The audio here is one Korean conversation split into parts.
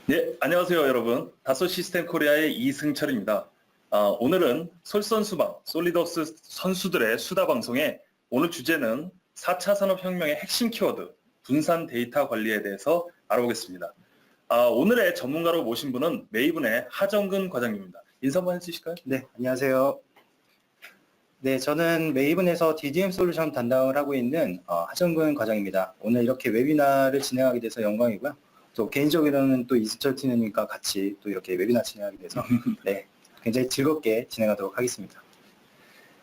네, 안녕하세요, 여러분. 다소 시스템 코리아의 이승철입니다. 오늘은 솔선수방, 솔리드웍스 선수들의 수다 방송에 오늘 주제는 4차 산업혁명의 핵심 키워드, 분산 데이터 관리에 대해서 알아보겠습니다. 오늘의 전문가로 모신 분은 메이븐의 하정근 과장님입니다. 인사 한번 해주실까요? 네, 안녕하세요. 네, 저는 메이븐에서 DDM 솔루션 담당을 하고 있는 하정근 과장입니다. 오늘 이렇게 웨비나를 진행하게 돼서 영광이고요. 또 개인적으로는 또 이승철 팀장님과 같이 또 이렇게 웨비나 진행하게 돼서 네, 굉장히 즐겁게 진행하도록 하겠습니다.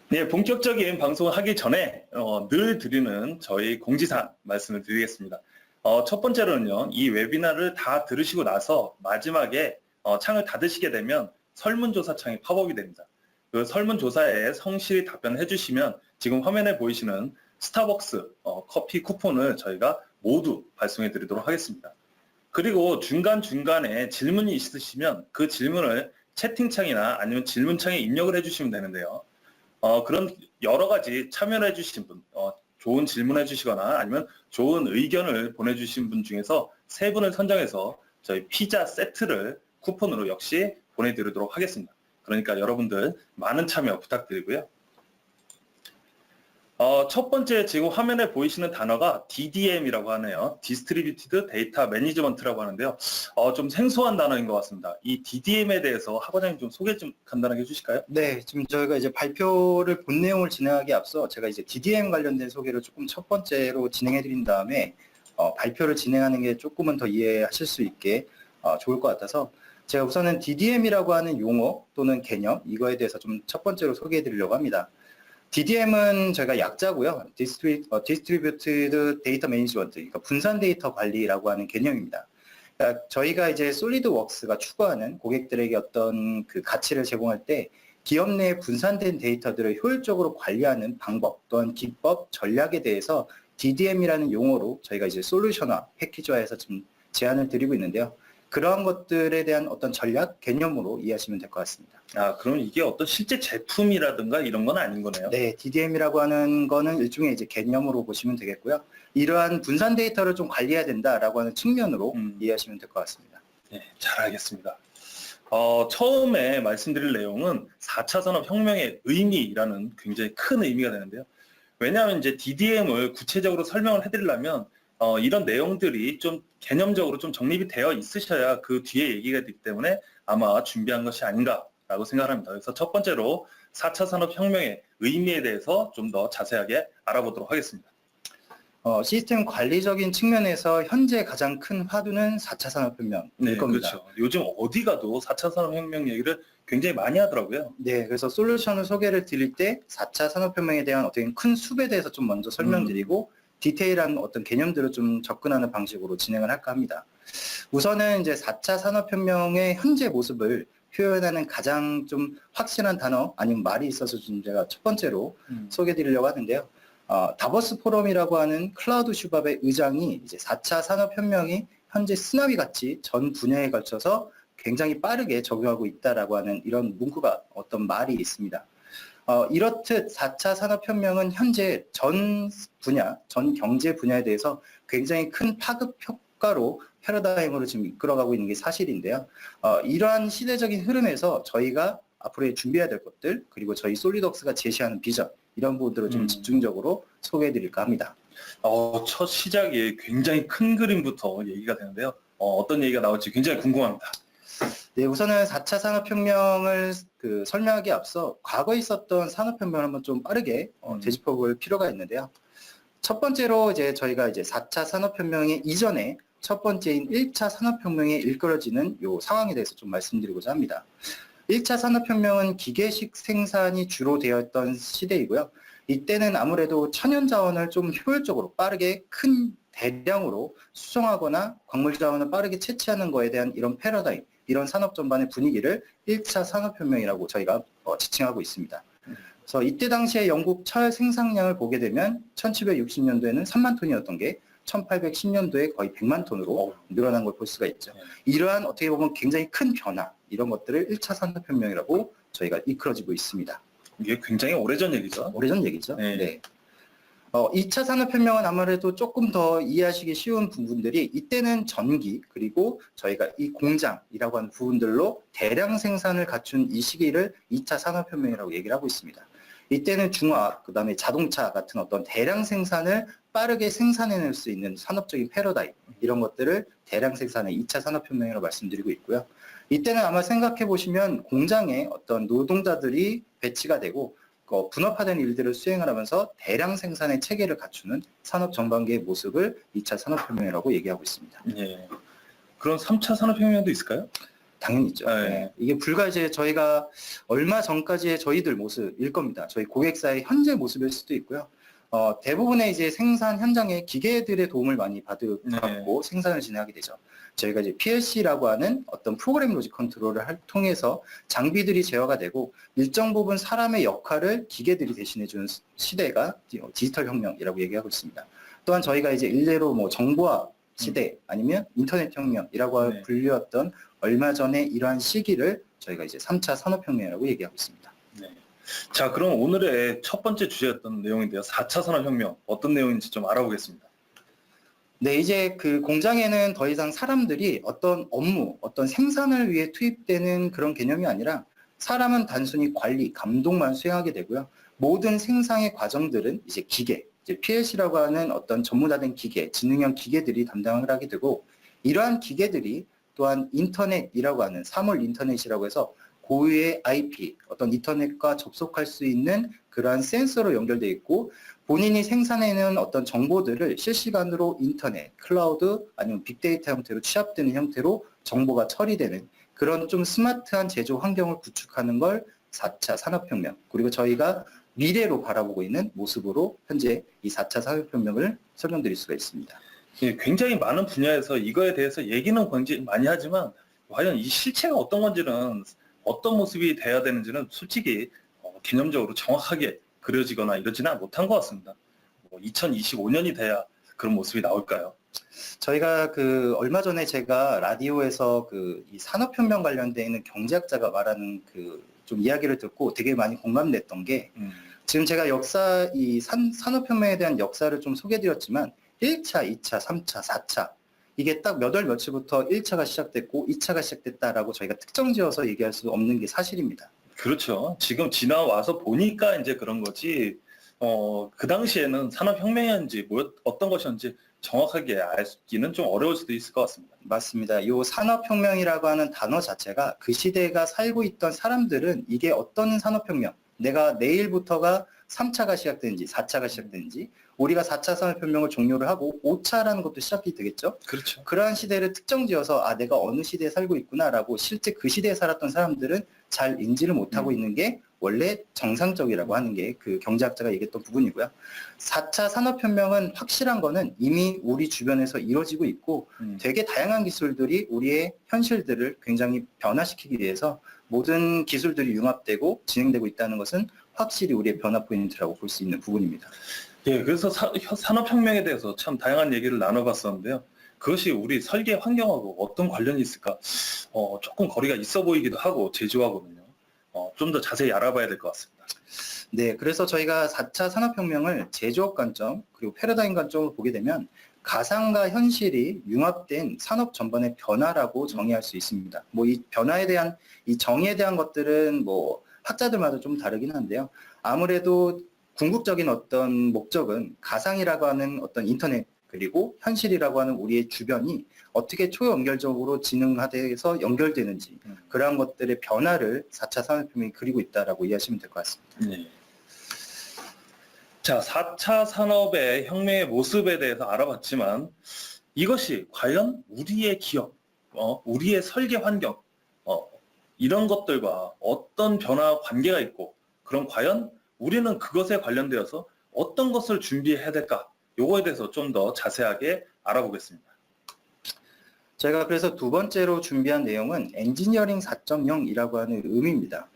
네, 본격적인 방송을 하기 전에 늘 드리는 저희 공지사항 말씀을 드리겠습니다. 첫 번째로는요, 이 웨비나를 다 들으시고 나서 마지막에 창을 닫으시게 되면 설문조사 창이 팝업이 됩니다. 그 설문조사에 성실히 답변을 해주시면 지금 화면에 보이시는 스타벅스 커피 쿠폰을 저희가 모두 발송해 드리도록 하겠습니다. 그리고 중간중간에 질문이 있으시면 그 질문을 채팅창이나 아니면 질문창에 입력을 해주시면 되는데요. 그런 여러 가지 참여를 해주신 분, 좋은 질문 해주시거나 아니면 좋은 의견을 보내주신 분 중에서 3분을 선정해서 저희 피자 세트를 쿠폰으로 역시 보내드리도록 하겠습니다. 그러니까 여러분들 많은 참여 부탁드리고요. 첫 번째 지금 화면에 보이시는 단어가 DDM이라고 하네요. Distributed Data Management라고 하는데요. 좀 생소한 단어인 것 같습니다. 이 DDM에 대해서 하 과장님 좀 소개 좀 간단하게 해주실까요? 네, 지금 저희가 이제 발표를 본 내용을 진행하기 앞서 제가 이제 DDM 관련된 소개를 조금 첫 번째로 진행해 드린 다음에 발표를 진행하는 게 조금은 더 이해하실 수 있게 좋을 것 같아서 제가 우선은 DDM이라고 하는 용어 또는 개념 이거에 대해서 좀 첫 번째로 소개해 드리려고 합니다. DDM은 저희가 약자고요. Distributed Data Management, 그러니까 분산 데이터 관리라고 하는 개념입니다. 그러니까 저희가 이제 솔리드웍스가 추구하는 고객들에게 어떤 그 가치를 제공할 때 기업 내 분산된 데이터들을 효율적으로 관리하는 방법 또한 기법, 전략에 대해서 DDM이라는 용어로 저희가 이제 솔루션화, 패키지화해서 좀 제안을 드리고 있는데요. 그러한 것들에 대한 어떤 전략, 개념으로 이해하시면 될 것 같습니다. 그럼 이게 어떤 실제 제품이라든가 이런 건 아닌 거네요? 네, DDM이라고 하는 거는 일종의 이제 개념으로 보시면 되겠고요. 이러한 분산 데이터를 좀 관리해야 된다라고 하는 측면으로 이해하시면 될 것 같습니다. 네, 잘 알겠습니다. 처음에 말씀드릴 내용은 4차 산업혁명의 의미라는 굉장히 큰 의미가 되는데요. 왜냐하면 이제 DDM을 구체적으로 설명을 해드리려면 이런 내용들이 좀 개념적으로 좀 정립이 되어 있으셔야 그 뒤에 얘기가 되기 때문에 아마 준비한 것이 아닌가라고 생각합니다. 그래서 첫 번째로 4차 산업혁명의 의미에 대해서 좀 더 자세하게 알아보도록 하겠습니다. 시스템 관리적인 측면에서 현재 가장 큰 화두는 4차 산업혁명일 겁니다. 그렇죠. 요즘 어디 가도 4차 산업혁명 얘기를 굉장히 많이 하더라고요. 네, 그래서 솔루션을 소개를 드릴 때 4차 산업혁명에 대한 어떤 큰 숲에 대해서 좀 먼저 설명드리고 디테일한 어떤 개념들을 좀 접근하는 방식으로 진행을 할까 합니다. 우선은 이제 4차 산업혁명의 현재 모습을 표현하는 가장 좀 확실한 단어 아니면 말이 있어서 좀 제가 첫 번째로 소개해 드리려고 하는데요. 다보스 포럼이라고 하는 클라우드 슈밥의 의장이 이제 4차 산업혁명이 현재 쓰나미 같이 전 분야에 걸쳐서 굉장히 빠르게 적용하고 있다라고 하는 이런 문구가 어떤 말이 있습니다. 이렇듯 4차 산업혁명은 현재 전 분야, 전 경제 분야에 대해서 굉장히 큰 파급 효과로 패러다임으로 지금 이끌어가고 있는 게 사실인데요. 이러한 시대적인 흐름에서 저희가 앞으로 준비해야 될 것들, 그리고 저희 솔리드웍스가 제시하는 비전, 이런 부분들을 좀 집중적으로 소개해 드릴까 합니다. 첫 시작이 굉장히 큰 그림부터 얘기가 되는데요. 어떤 얘기가 나올지 굉장히 궁금합니다. 네, 우선은 4차 산업혁명을 설명하기에 앞서 과거에 있었던 산업혁명을 한번 좀 빠르게 되짚어 볼 필요가 있는데요. 첫 번째로 이제 저희가 이제 4차 산업혁명의 이전에 첫 번째인 1차 산업혁명에 일컬어지는 요 상황에 대해서 좀 말씀드리고자 합니다. 1차 산업혁명은 기계식 생산이 주로 되었던 시대이고요. 이때는 아무래도 천연 자원을 좀 효율적으로 빠르게 큰 대량으로 수송하거나 광물 자원을 빠르게 채취하는 거에 대한 이런 패러다임, 이런 산업 전반의 분위기를 1차 산업혁명이라고 저희가 지칭하고 있습니다. 그래서 이때 당시에 영국 철 생산량을 보게 되면 1760년도에는 3만 톤이었던 게 1810년도에 거의 100만 톤으로 늘어난 걸 볼 수가 있죠. 이러한 어떻게 보면 굉장히 큰 변화, 이런 것들을 1차 산업혁명이라고 저희가 이끌어지고 있습니다. 이게 굉장히 오래전 얘기죠? 오래전 얘기죠. 네. 네. 2차 산업혁명은 아무래도 조금 더 이해하시기 쉬운 부분들이 이때는 전기 그리고 저희가 이 공장이라고 하는 부분들로 대량 생산을 갖춘 이 시기를 2차 산업혁명이라고 얘기를 하고 있습니다. 이때는 중화학, 그다음에 자동차 같은 어떤 대량 생산을 빠르게 생산해낼 수 있는 산업적인 패러다임 이런 것들을 대량 생산의 2차 산업혁명이라고 말씀드리고 있고요. 이때는 아마 생각해 보시면 공장에 어떤 노동자들이 배치가 되고 분업화된 일들을 수행을 하면서 대량 생산의 체계를 갖추는 산업 전반기의 모습을 2차 산업혁명이라고 얘기하고 있습니다. 예. 그럼 3차 산업혁명도 있을까요? 당연히 있죠. 네. 네. 이게 불과 이제 저희가 얼마 전까지의 저희들 모습일 겁니다. 저희 고객사의 현재 모습일 수도 있고요. 대부분의 이제 생산 현장에 기계들의 도움을 많이 받고 생산을 진행하게 되죠. 저희가 이제 PLC라고 하는 어떤 프로그램 로직 컨트롤을 통해서 장비들이 제어가 되고 일정 부분 사람의 역할을 기계들이 대신해주는 시대가 디지털 혁명이라고 얘기하고 있습니다. 또한 저희가 이제 일례로 뭐 정보화 시대 아니면 인터넷 혁명이라고 불리웠던 얼마 전에 이러한 시기를 저희가 이제 3차 산업혁명이라고 얘기하고 있습니다. 네. 자, 그럼 오늘의 첫 번째 주제였던 내용인데요. 4차 산업혁명 어떤 내용인지 좀 알아보겠습니다. 네, 이제 그 공장에는 더 이상 사람들이 어떤 업무, 어떤 생산을 위해 투입되는 그런 개념이 아니라 사람은 단순히 관리, 감독만 수행하게 되고요. 모든 생산의 과정들은 이제 기계, 이제 PLC라고 하는 어떤 전문화된 기계, 지능형 기계들이 담당을 하게 되고 이러한 기계들이 또한 인터넷이라고 하는 사물 인터넷이라고 해서 고유의 IP, 어떤 인터넷과 접속할 수 있는 그러한 센서로 연결되어 있고 본인이 생산해내는 어떤 정보들을 실시간으로 인터넷, 클라우드 아니면 빅데이터 형태로 취합되는 형태로 정보가 처리되는 그런 좀 스마트한 제조 환경을 구축하는 걸 4차 산업혁명 그리고 저희가 미래로 바라보고 있는 모습으로 현재 이 4차 산업혁명을 설명드릴 수가 있습니다. 예, 굉장히 많은 분야에서 이거에 대해서 얘기는 굉장히 많이 하지만 과연 이 실체가 어떤 건지는 어떤 모습이 돼야 되는지는 솔직히 개념적으로 정확하게 그려지거나 이러지는 못한 것 같습니다. 2025년이 돼야 그런 모습이 나올까요? 저희가 그 얼마 전에 제가 라디오에서 그 이 산업혁명 관련돼 있는 경제학자가 말하는 그 좀 이야기를 듣고 되게 많이 공감됐던 게 지금 제가 이 산업혁명에 대한 역사를 좀 소개해드렸지만 1차, 2차, 3차, 4차 이게 딱 몇 월 며칠부터 1차가 시작됐고 2차가 시작됐다라고 저희가 특정 지어서 얘기할 수 없는 게 사실입니다. 그렇죠. 지금 지나와서 보니까 이제 그런 거지, 그 당시에는 산업혁명이었는지 어떤 것이었는지 정확하게 알기는 좀 어려울 수도 있을 것 같습니다. 맞습니다. 이 산업혁명이라고 하는 단어 자체가 그 시대가 살고 있던 사람들은 이게 어떤 산업혁명, 내가 내일부터가 3차가 시작되는지 4차가 시작되는지 우리가 4차 산업혁명을 종료를 하고 5차라는 것도 시작이 되겠죠. 그렇죠. 그러한 시대를 특정 지어서 내가 어느 시대에 살고 있구나라고 실제 그 시대에 살았던 사람들은 잘 인지를 못하고 있는 게 원래 정상적이라고 하는 게 그 경제학자가 얘기했던 부분이고요. 4차 산업혁명은 확실한 거는 이미 우리 주변에서 이루어지고 있고 되게 다양한 기술들이 우리의 현실들을 굉장히 변화시키기 위해서 모든 기술들이 융합되고 진행되고 있다는 것은 확실히 우리의 변화 포인트라고 볼 수 있는 부분입니다. 예, 그래서 산업혁명에 대해서 참 다양한 얘기를 나눠봤었는데요. 그것이 우리 설계 환경하고 어떤 관련이 있을까? 조금 거리가 있어 보이기도 하고 제주하거든요. 좀 더 자세히 알아봐야 될 것 같습니다. 네, 그래서 저희가 4차 산업혁명을 제조업 관점 그리고 패러다임 관점으로 보게 되면 가상과 현실이 융합된 산업 전반의 변화라고 정의할 수 있습니다. 뭐 이 변화에 대한 이 정의에 대한 것들은 뭐 학자들마다 좀 다르긴 한데요. 아무래도 궁극적인 어떤 목적은 가상이라고 하는 어떤 인터넷 그리고 현실이라고 하는 우리의 주변이 어떻게 초연결적으로 진흥화돼서 연결되는지 그러한 것들의 변화를 4차 산업혁명이 그리고 있다라고 이해하시면 될 것 같습니다. 네. 자, 4차 산업의 혁명의 모습에 대해서 알아봤지만 이것이 과연 우리의 기업, 우리의 설계 환경, 이런 것들과 어떤 변화 관계가 있고 그럼 과연 우리는 그것에 관련되어서 어떤 것을 준비해야 될까? 요거에 대해서 좀 더 자세하게 알아보겠습니다. 제가 그래서 두 번째로 준비한 내용은 엔지니어링 4.0이라고 하는 의미입니다.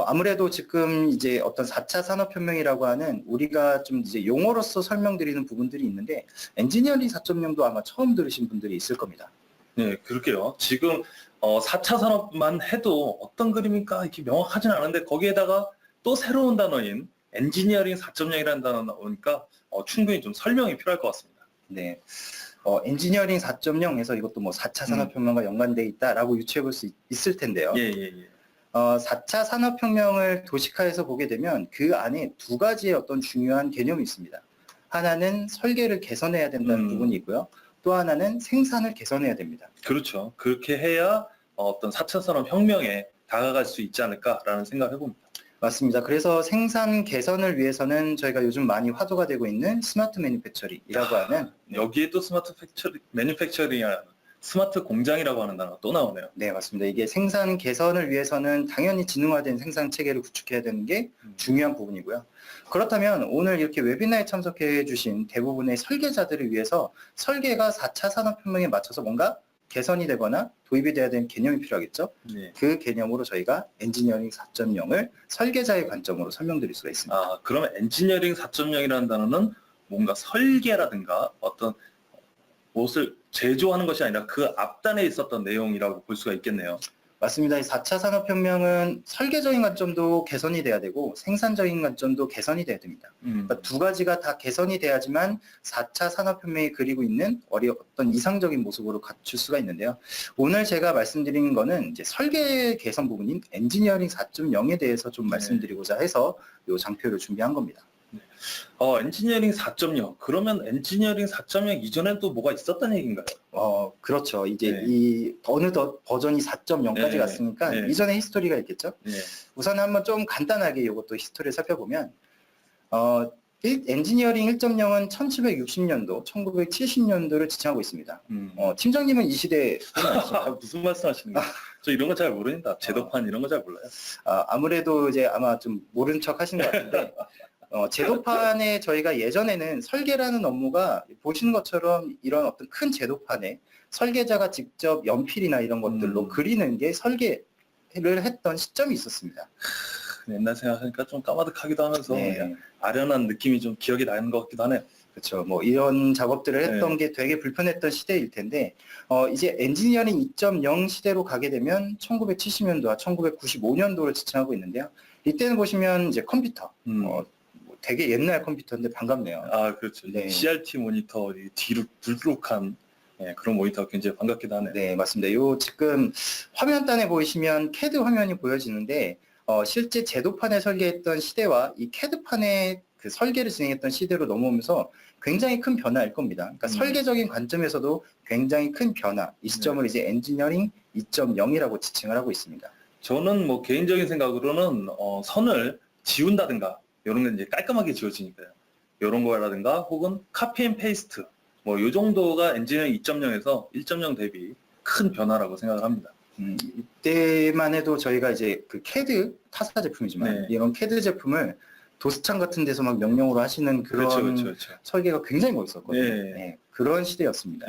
아무래도 지금 이제 어떤 4차 산업혁명이라고 하는 우리가 좀 이제 용어로서 설명드리는 부분들이 있는데 엔지니어링 4.0도 아마 처음 들으신 분들이 있을 겁니다. 네, 그럴게요. 지금 4차 산업만 해도 어떤 그림일까 이렇게 명확하진 않은데 거기에다가 또 새로운 단어인 엔지니어링 4.0이라는 단어 나오니까 충분히 좀 설명이 필요할 것 같습니다. 네. 엔지니어링 4.0에서 이것도 뭐 4차 산업혁명과 연관돼 있다라고 유추해 볼 수 있을 텐데요. 예, 예, 예. 4차 산업혁명을 도식화해서 보게 되면 그 안에 두 가지의 어떤 중요한 개념이 있습니다. 하나는 설계를 개선해야 된다는 부분이 있고요. 또 하나는 생산을 개선해야 됩니다. 그렇죠. 그렇게 해야 어떤 4차 산업혁명에 다가갈 수 있지 않을까라는 생각을 해봅니다. 맞습니다. 그래서 생산 개선을 위해서는 저희가 요즘 많이 화두가 되고 있는 스마트 매니팩처링이라고 하는 여기에 또 스마트 매니팩처링이라는 스마트 공장이라고 하는 단어가 또 나오네요. 네, 맞습니다. 이게 생산 개선을 위해서는 당연히 지능화된 생산 체계를 구축해야 되는 게 중요한 부분이고요. 그렇다면 오늘 이렇게 웨비나에 참석해 주신 대부분의 설계자들을 위해서 설계가 4차 산업혁명에 맞춰서 뭔가 개선이 되거나 도입이 돼야 되는 개념이 필요하겠죠. 네. 그 개념으로 저희가 엔지니어링 4.0을 설계자의 관점으로 설명드릴 수가 있습니다. 그러면 엔지니어링 4.0이라는 단어는 뭔가 설계라든가 어떤 무엇을 제조하는 것이 아니라 그 앞단에 있었던 내용이라고 볼 수가 있겠네요. 맞습니다. 이 4차 산업혁명은 설계적인 관점도 개선이 돼야 되고 생산적인 관점도 개선이 돼야 됩니다. 그러니까 두 가지가 다 개선이 돼야지만 4차 산업혁명이 그리고 있는 어떤 이상적인 모습으로 갖출 수가 있는데요. 오늘 제가 말씀드리는 거는 이제 설계 개선 부분인 엔지니어링 4.0에 대해서 좀 말씀드리고자 해서 이 장표를 준비한 겁니다. 엔지니어링 4.0. 그러면 엔지니어링 4.0 이전엔 또 뭐가 있었다는 얘기인가요? 그렇죠. 이제 네. 이 어느덧 버전이 4.0까지 네. 갔으니까 네. 이전에 히스토리가 있겠죠. 네. 우선 한번 좀 간단하게 이것도 히스토리를 살펴보면 엔지니어링 1.0은 1760년도, 1970년도를 지칭하고 있습니다. 팀장님은 이 시대에 무슨 말씀하시는 거예요? 저 이런 거 잘 모릅니다. 제도판 이런 거 잘 몰라요. 아무래도 이제 아마 좀 모른 척 하신 것 같은데 제도판에 저희가 예전에는 설계라는 업무가 보시는 것처럼 이런 어떤 큰 제도판에 설계자가 직접 연필이나 이런 것들로 그리는 게 설계를 했던 시점이 있었습니다. 옛날 생각하니까 좀 까마득하기도 하면서 네. 아련한 느낌이 좀 기억이 나는 것 같기도 하네요. 그렇죠. 뭐 이런 작업들을 했던 게 되게 불편했던 시대일 텐데 이제 엔지니어링 2.0 시대로 가게 되면 1970년도와 1995년도를 지칭하고 있는데요. 이때는 보시면 이제 컴퓨터, 되게 옛날 컴퓨터인데 반갑네요. 그렇죠. 네. CRT 모니터 뒤로 불룩한 그런 모니터가 굉장히 반갑기도 하네요. 네, 맞습니다. 요 지금 화면단에 보시면 CAD 화면이 보여지는데 실제 제도판에 설계했던 시대와 이 CAD판에 그 설계를 진행했던 시대로 넘어오면서 굉장히 큰 변화일 겁니다. 그러니까 설계적인 관점에서도 굉장히 큰 변화. 이 시점을 이제 엔지니어링 2.0이라고 지칭을 하고 있습니다. 저는 뭐 개인적인 생각으로는 선을 지운다든가 이런 게 이제 깔끔하게 지워지니까요. 이런 거라든가 혹은 카피 앤 페이스트 뭐 이 정도가 엔지니어링 2.0에서 1.0 대비 큰 변화라고 생각을 합니다. 이때만 해도 저희가 이제 그 CAD 타사 제품이지만 이런 CAD 제품을 도스창 같은 데서 막 명령으로 하시는 그런 그렇죠. 설계가 굉장히 멋있었거든요. 네. 그런 시대였습니다.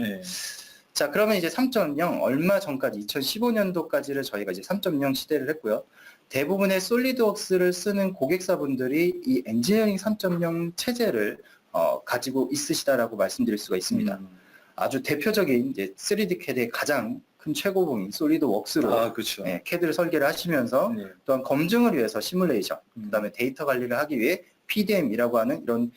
자, 그러면 이제 3.0 얼마 전까지 2015년도까지를 저희가 이제 3.0 시대를 했고요. 대부분의 솔리드웍스를 쓰는 고객사분들이 이 엔지니어링 3.0 체제를 가지고 있으시다라고 말씀드릴 수가 있습니다. 아주 대표적인 이제 3D CAD의 가장 큰 최고봉인 솔리드웍스로 그렇죠. CAD를 설계를 하시면서 또한 검증을 위해서 시뮬레이션, 그다음에 데이터 관리를 하기 위해 PDM이라고 하는 이런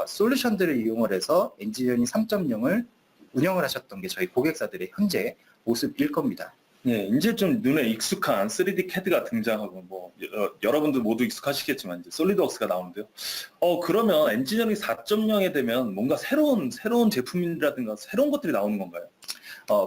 솔루션들을 이용을 해서 엔지니어링 3.0을 운영을 하셨던 게 저희 고객사들의 현재 모습일 겁니다. 네, 이제 좀 눈에 익숙한 3D CAD가 등장하고 뭐 여러분들 모두 익숙하시겠지만 이제 솔리드웍스가 나오는데요. 그러면 엔지니어링 4.0에 되면 뭔가 새로운 제품이라든가 새로운 것들이 나오는 건가요?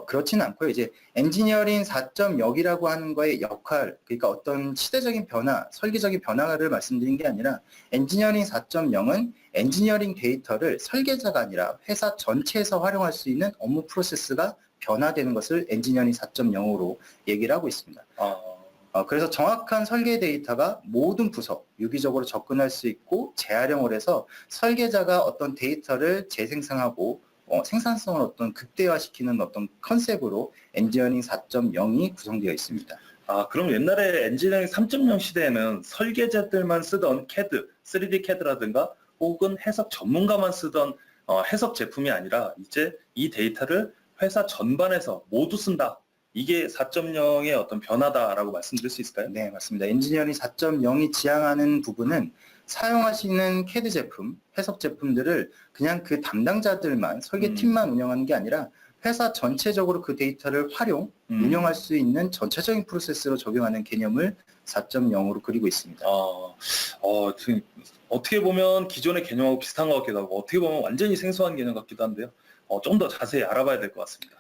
그렇지는 않고요. 이제 엔지니어링 4.0이라고 하는 거의 역할, 그러니까 어떤 시대적인 변화, 설계적인 변화를 말씀드린 게 아니라 엔지니어링 4.0은 엔지니어링ግ 데이터를 설계자가 아니라 회사 전체에서 활용할 수 있는 업무 프로세스가 변화되는 것을 엔지니어링 4.0으로 얘기를 하고 있습니다. 그래서 정확한 설계 데이터가 모든 부서, 유기적으로 접근할 수 있고 재활용을 해서 설계자가 어떤 데이터를 재생성하고 생산성을 어떤 극대화시키는 어떤 컨셉으로 엔지니어링 4.0이 구성되어 있습니다. 그럼 옛날에 엔지니어링 3.0 시대에는 설계자들만 쓰던 CAD, 3D CAD라든가 혹은 해석 전문가만 쓰던 해석 제품이 아니라 이제 이 데이터를 회사 전반에서 모두 쓴다. 이게 4.0의 어떤 변화다라고 말씀드릴 수 있을까요? 네, 맞습니다. 엔지니어링 4.0이 지향하는 부분은 사용하시는 CAD 제품, 해석 제품들을 그냥 그 담당자들만, 설계팀만 운영하는 게 아니라 회사 전체적으로 그 데이터를 활용, 운영할 수 있는 전체적인 프로세스로 적용하는 개념을 4.0으로 그리고 있습니다. 지금 어떻게 보면 기존의 개념하고 비슷한 것 같기도 하고 어떻게 보면 완전히 생소한 개념 같기도 한데요. 좀 더 자세히 알아봐야 될 것 같습니다.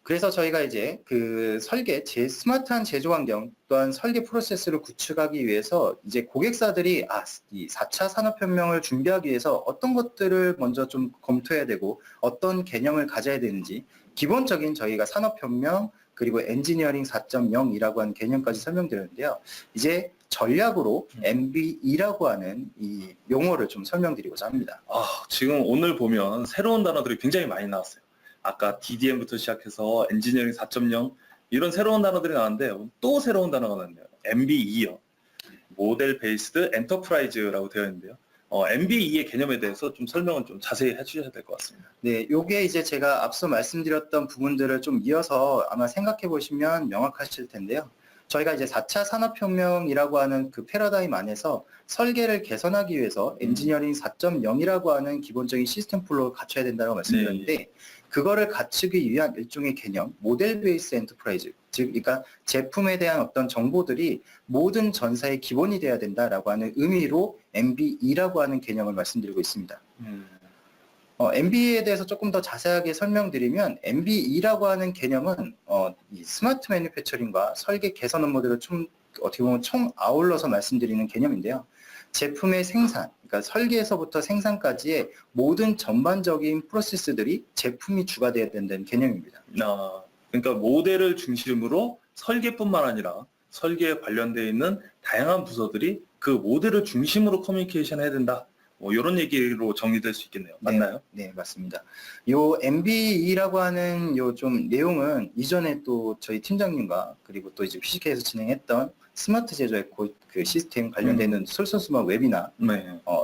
그래서 저희가 이제 그 스마트한 제조 환경 또한 설계 프로세스를 구축하기 위해서 이제 고객사들이 이 4차 산업혁명을 준비하기 위해서 어떤 것들을 먼저 좀 검토해야 되고 어떤 개념을 가져야 되는지 기본적인 저희가 산업혁명 그리고 엔지니어링 4.0이라고 하는 개념까지 설명드렸는데요. 이제 전략으로 MBE라고 하는 이 용어를 좀 설명드리고자 합니다. 지금 오늘 보면 새로운 단어들이 굉장히 많이 나왔어요. 아까 DDM부터 시작해서 엔지니어링 4.0 이런 새로운 단어들이 나왔는데 또 새로운 단어가 나왔네요. MBE요. 모델 베이스드 엔터프라이즈라고 되어 있는데요. MBE의 개념에 대해서 좀 설명을 좀 자세히 해주셔야 될 것 같습니다. 네, 요게 이제 제가 앞서 말씀드렸던 부분들을 좀 이어서 아마 생각해 보시면 명확하실 텐데요. 저희가 이제 4차 산업혁명이라고 하는 그 패러다임 안에서 설계를 개선하기 위해서 엔지니어링 4.0이라고 하는 기본적인 시스템 플로우를 갖춰야 된다고 말씀드렸는데 그거를 갖추기 위한 일종의 개념, 모델 베이스 엔터프라이즈, 즉 그러니까 제품에 대한 어떤 정보들이 모든 전사의 기본이 돼야 된다라고 하는 의미로 MBE라고 하는 개념을 말씀드리고 있습니다. MBE에 대해서 조금 더 자세하게 설명드리면 MBE라고 하는 개념은 이 스마트 매니팩처링과 설계 개선 업무들을 좀 어떻게 보면 총 아울러서 말씀드리는 개념인데요. 제품의 생산, 그러니까 설계에서부터 생산까지의 모든 전반적인 프로세스들이 제품이 주가 돼야 된다는 개념입니다. 그러니까 모델을 중심으로 설계뿐만 아니라 설계에 관련되어 있는 다양한 부서들이 그 모델을 중심으로 커뮤니케이션 해야 된다. 이런 얘기로 정리될 수 있겠네요. 맞나요? 네, 맞습니다. 요 MBE라고 하는 요 좀 내용은 이전에 또 저희 팀장님과 그리고 또 이제 PCK에서 진행했던 스마트 제조의 그 시스템 관련되는 솔선수범 웨비나,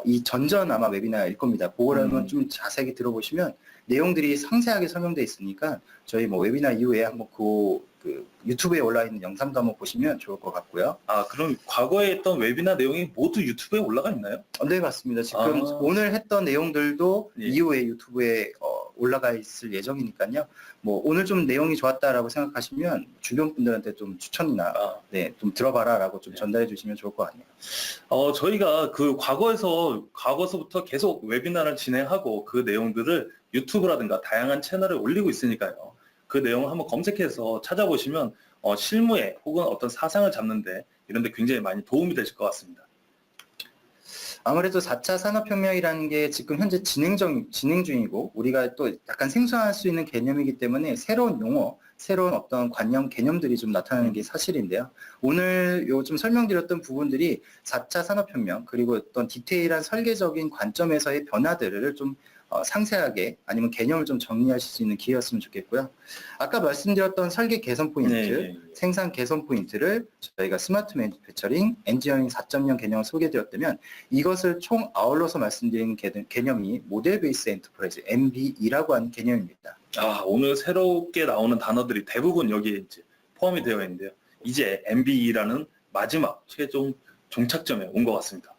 이 전전 아마 웨비나일 겁니다. 그거를 한번 좀 자세하게 들어보시면 내용들이 상세하게 설명되어 있으니까 저희 뭐 웨비나 이후에 한번 그 유튜브에 올라 있는 영상도 한번 보시면 좋을 것 같고요. 그럼 과거에 했던 웨비나 내용이 모두 유튜브에 올라가 있나요? 네, 맞습니다. 지금 오늘 했던 내용들도 이후에 유튜브에 올라가 있을 예정이니까요. 뭐 오늘 좀 내용이 좋았다라고 생각하시면 주변 분들한테 좀 추천이나 좀 들어봐라라고 좀 전달해 주시면 좋을 것 같네요. 저희가 그 과거서부터 계속 웨비나를 진행하고 그 내용들을 유튜브라든가 다양한 채널에 올리고 있으니까요. 그 내용을 한번 검색해서 찾아보시면 실무에 혹은 어떤 사상을 잡는데 이런 데 굉장히 많이 도움이 되실 것 같습니다. 아무래도 4차 산업혁명이라는 게 지금 현재 진행 중이고 우리가 또 약간 생소할 수 있는 개념이기 때문에 새로운 용어, 새로운 어떤 관념, 개념들이 좀 나타나는 게 사실인데요. 오늘 요즘 설명드렸던 부분들이 4차 산업혁명 그리고 어떤 디테일한 설계적인 관점에서의 변화들을 좀 상세하게 아니면 개념을 좀 정리하실 수 있는 기회였으면 좋겠고요. 아까 말씀드렸던 설계 개선 포인트, 생산 개선 포인트를 저희가 스마트 매니팩처링, 엔지니어링 4.0 개념을 소개해드렸다면 이것을 총 아울러서 말씀드린 개념이 모델 베이스 엔터프라이즈, MBE라고 하는 개념입니다. 오늘 새롭게 나오는 단어들이 대부분 여기에 이제 포함이 되어 있는데요. 이제 MBE라는 마지막 최종 종착점에 온 것 같습니다.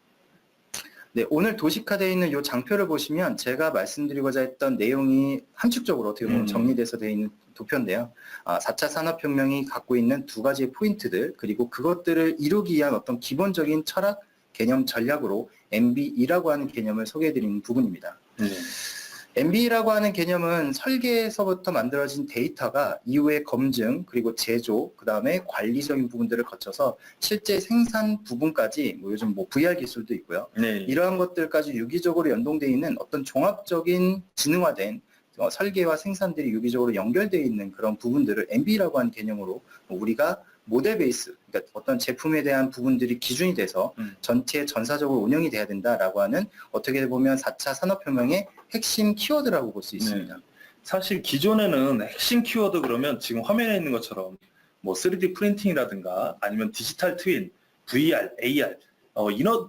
네, 오늘 도식화되어 있는 이 장표를 보시면 제가 말씀드리고자 했던 내용이 함축적으로 어떻게 보면 정리돼서 되어 있는 도표인데요. 4차 산업혁명이 갖고 있는 두 가지의 포인트들, 그리고 그것들을 이루기 위한 어떤 기본적인 철학, 개념, 전략으로 MBE라고 하는 개념을 소개해드리는 부분입니다. MBE라고 하는 개념은 설계에서부터 만들어진 데이터가 이후에 검증, 그리고 제조, 그 다음에 관리적인 부분들을 거쳐서 실제 생산 부분까지 요즘 VR 기술도 있고요. 이러한 것들까지 유기적으로 연동되어 있는 어떤 종합적인 지능화된 설계와 생산들이 유기적으로 연결되어 있는 그런 부분들을 MBE라고 하는 개념으로 우리가 모델 베이스, 그러니까 어떤 제품에 대한 부분들이 기준이 돼서 전체 전사적으로 운영이 돼야 된다라고 하는 어떻게 보면 4차 산업혁명의 핵심 키워드라고 볼 수 있습니다. 사실 기존에는 핵심 키워드 그러면 지금 화면에 있는 것처럼 뭐 3D 프린팅이라든가 아니면 디지털 트윈, VR, AR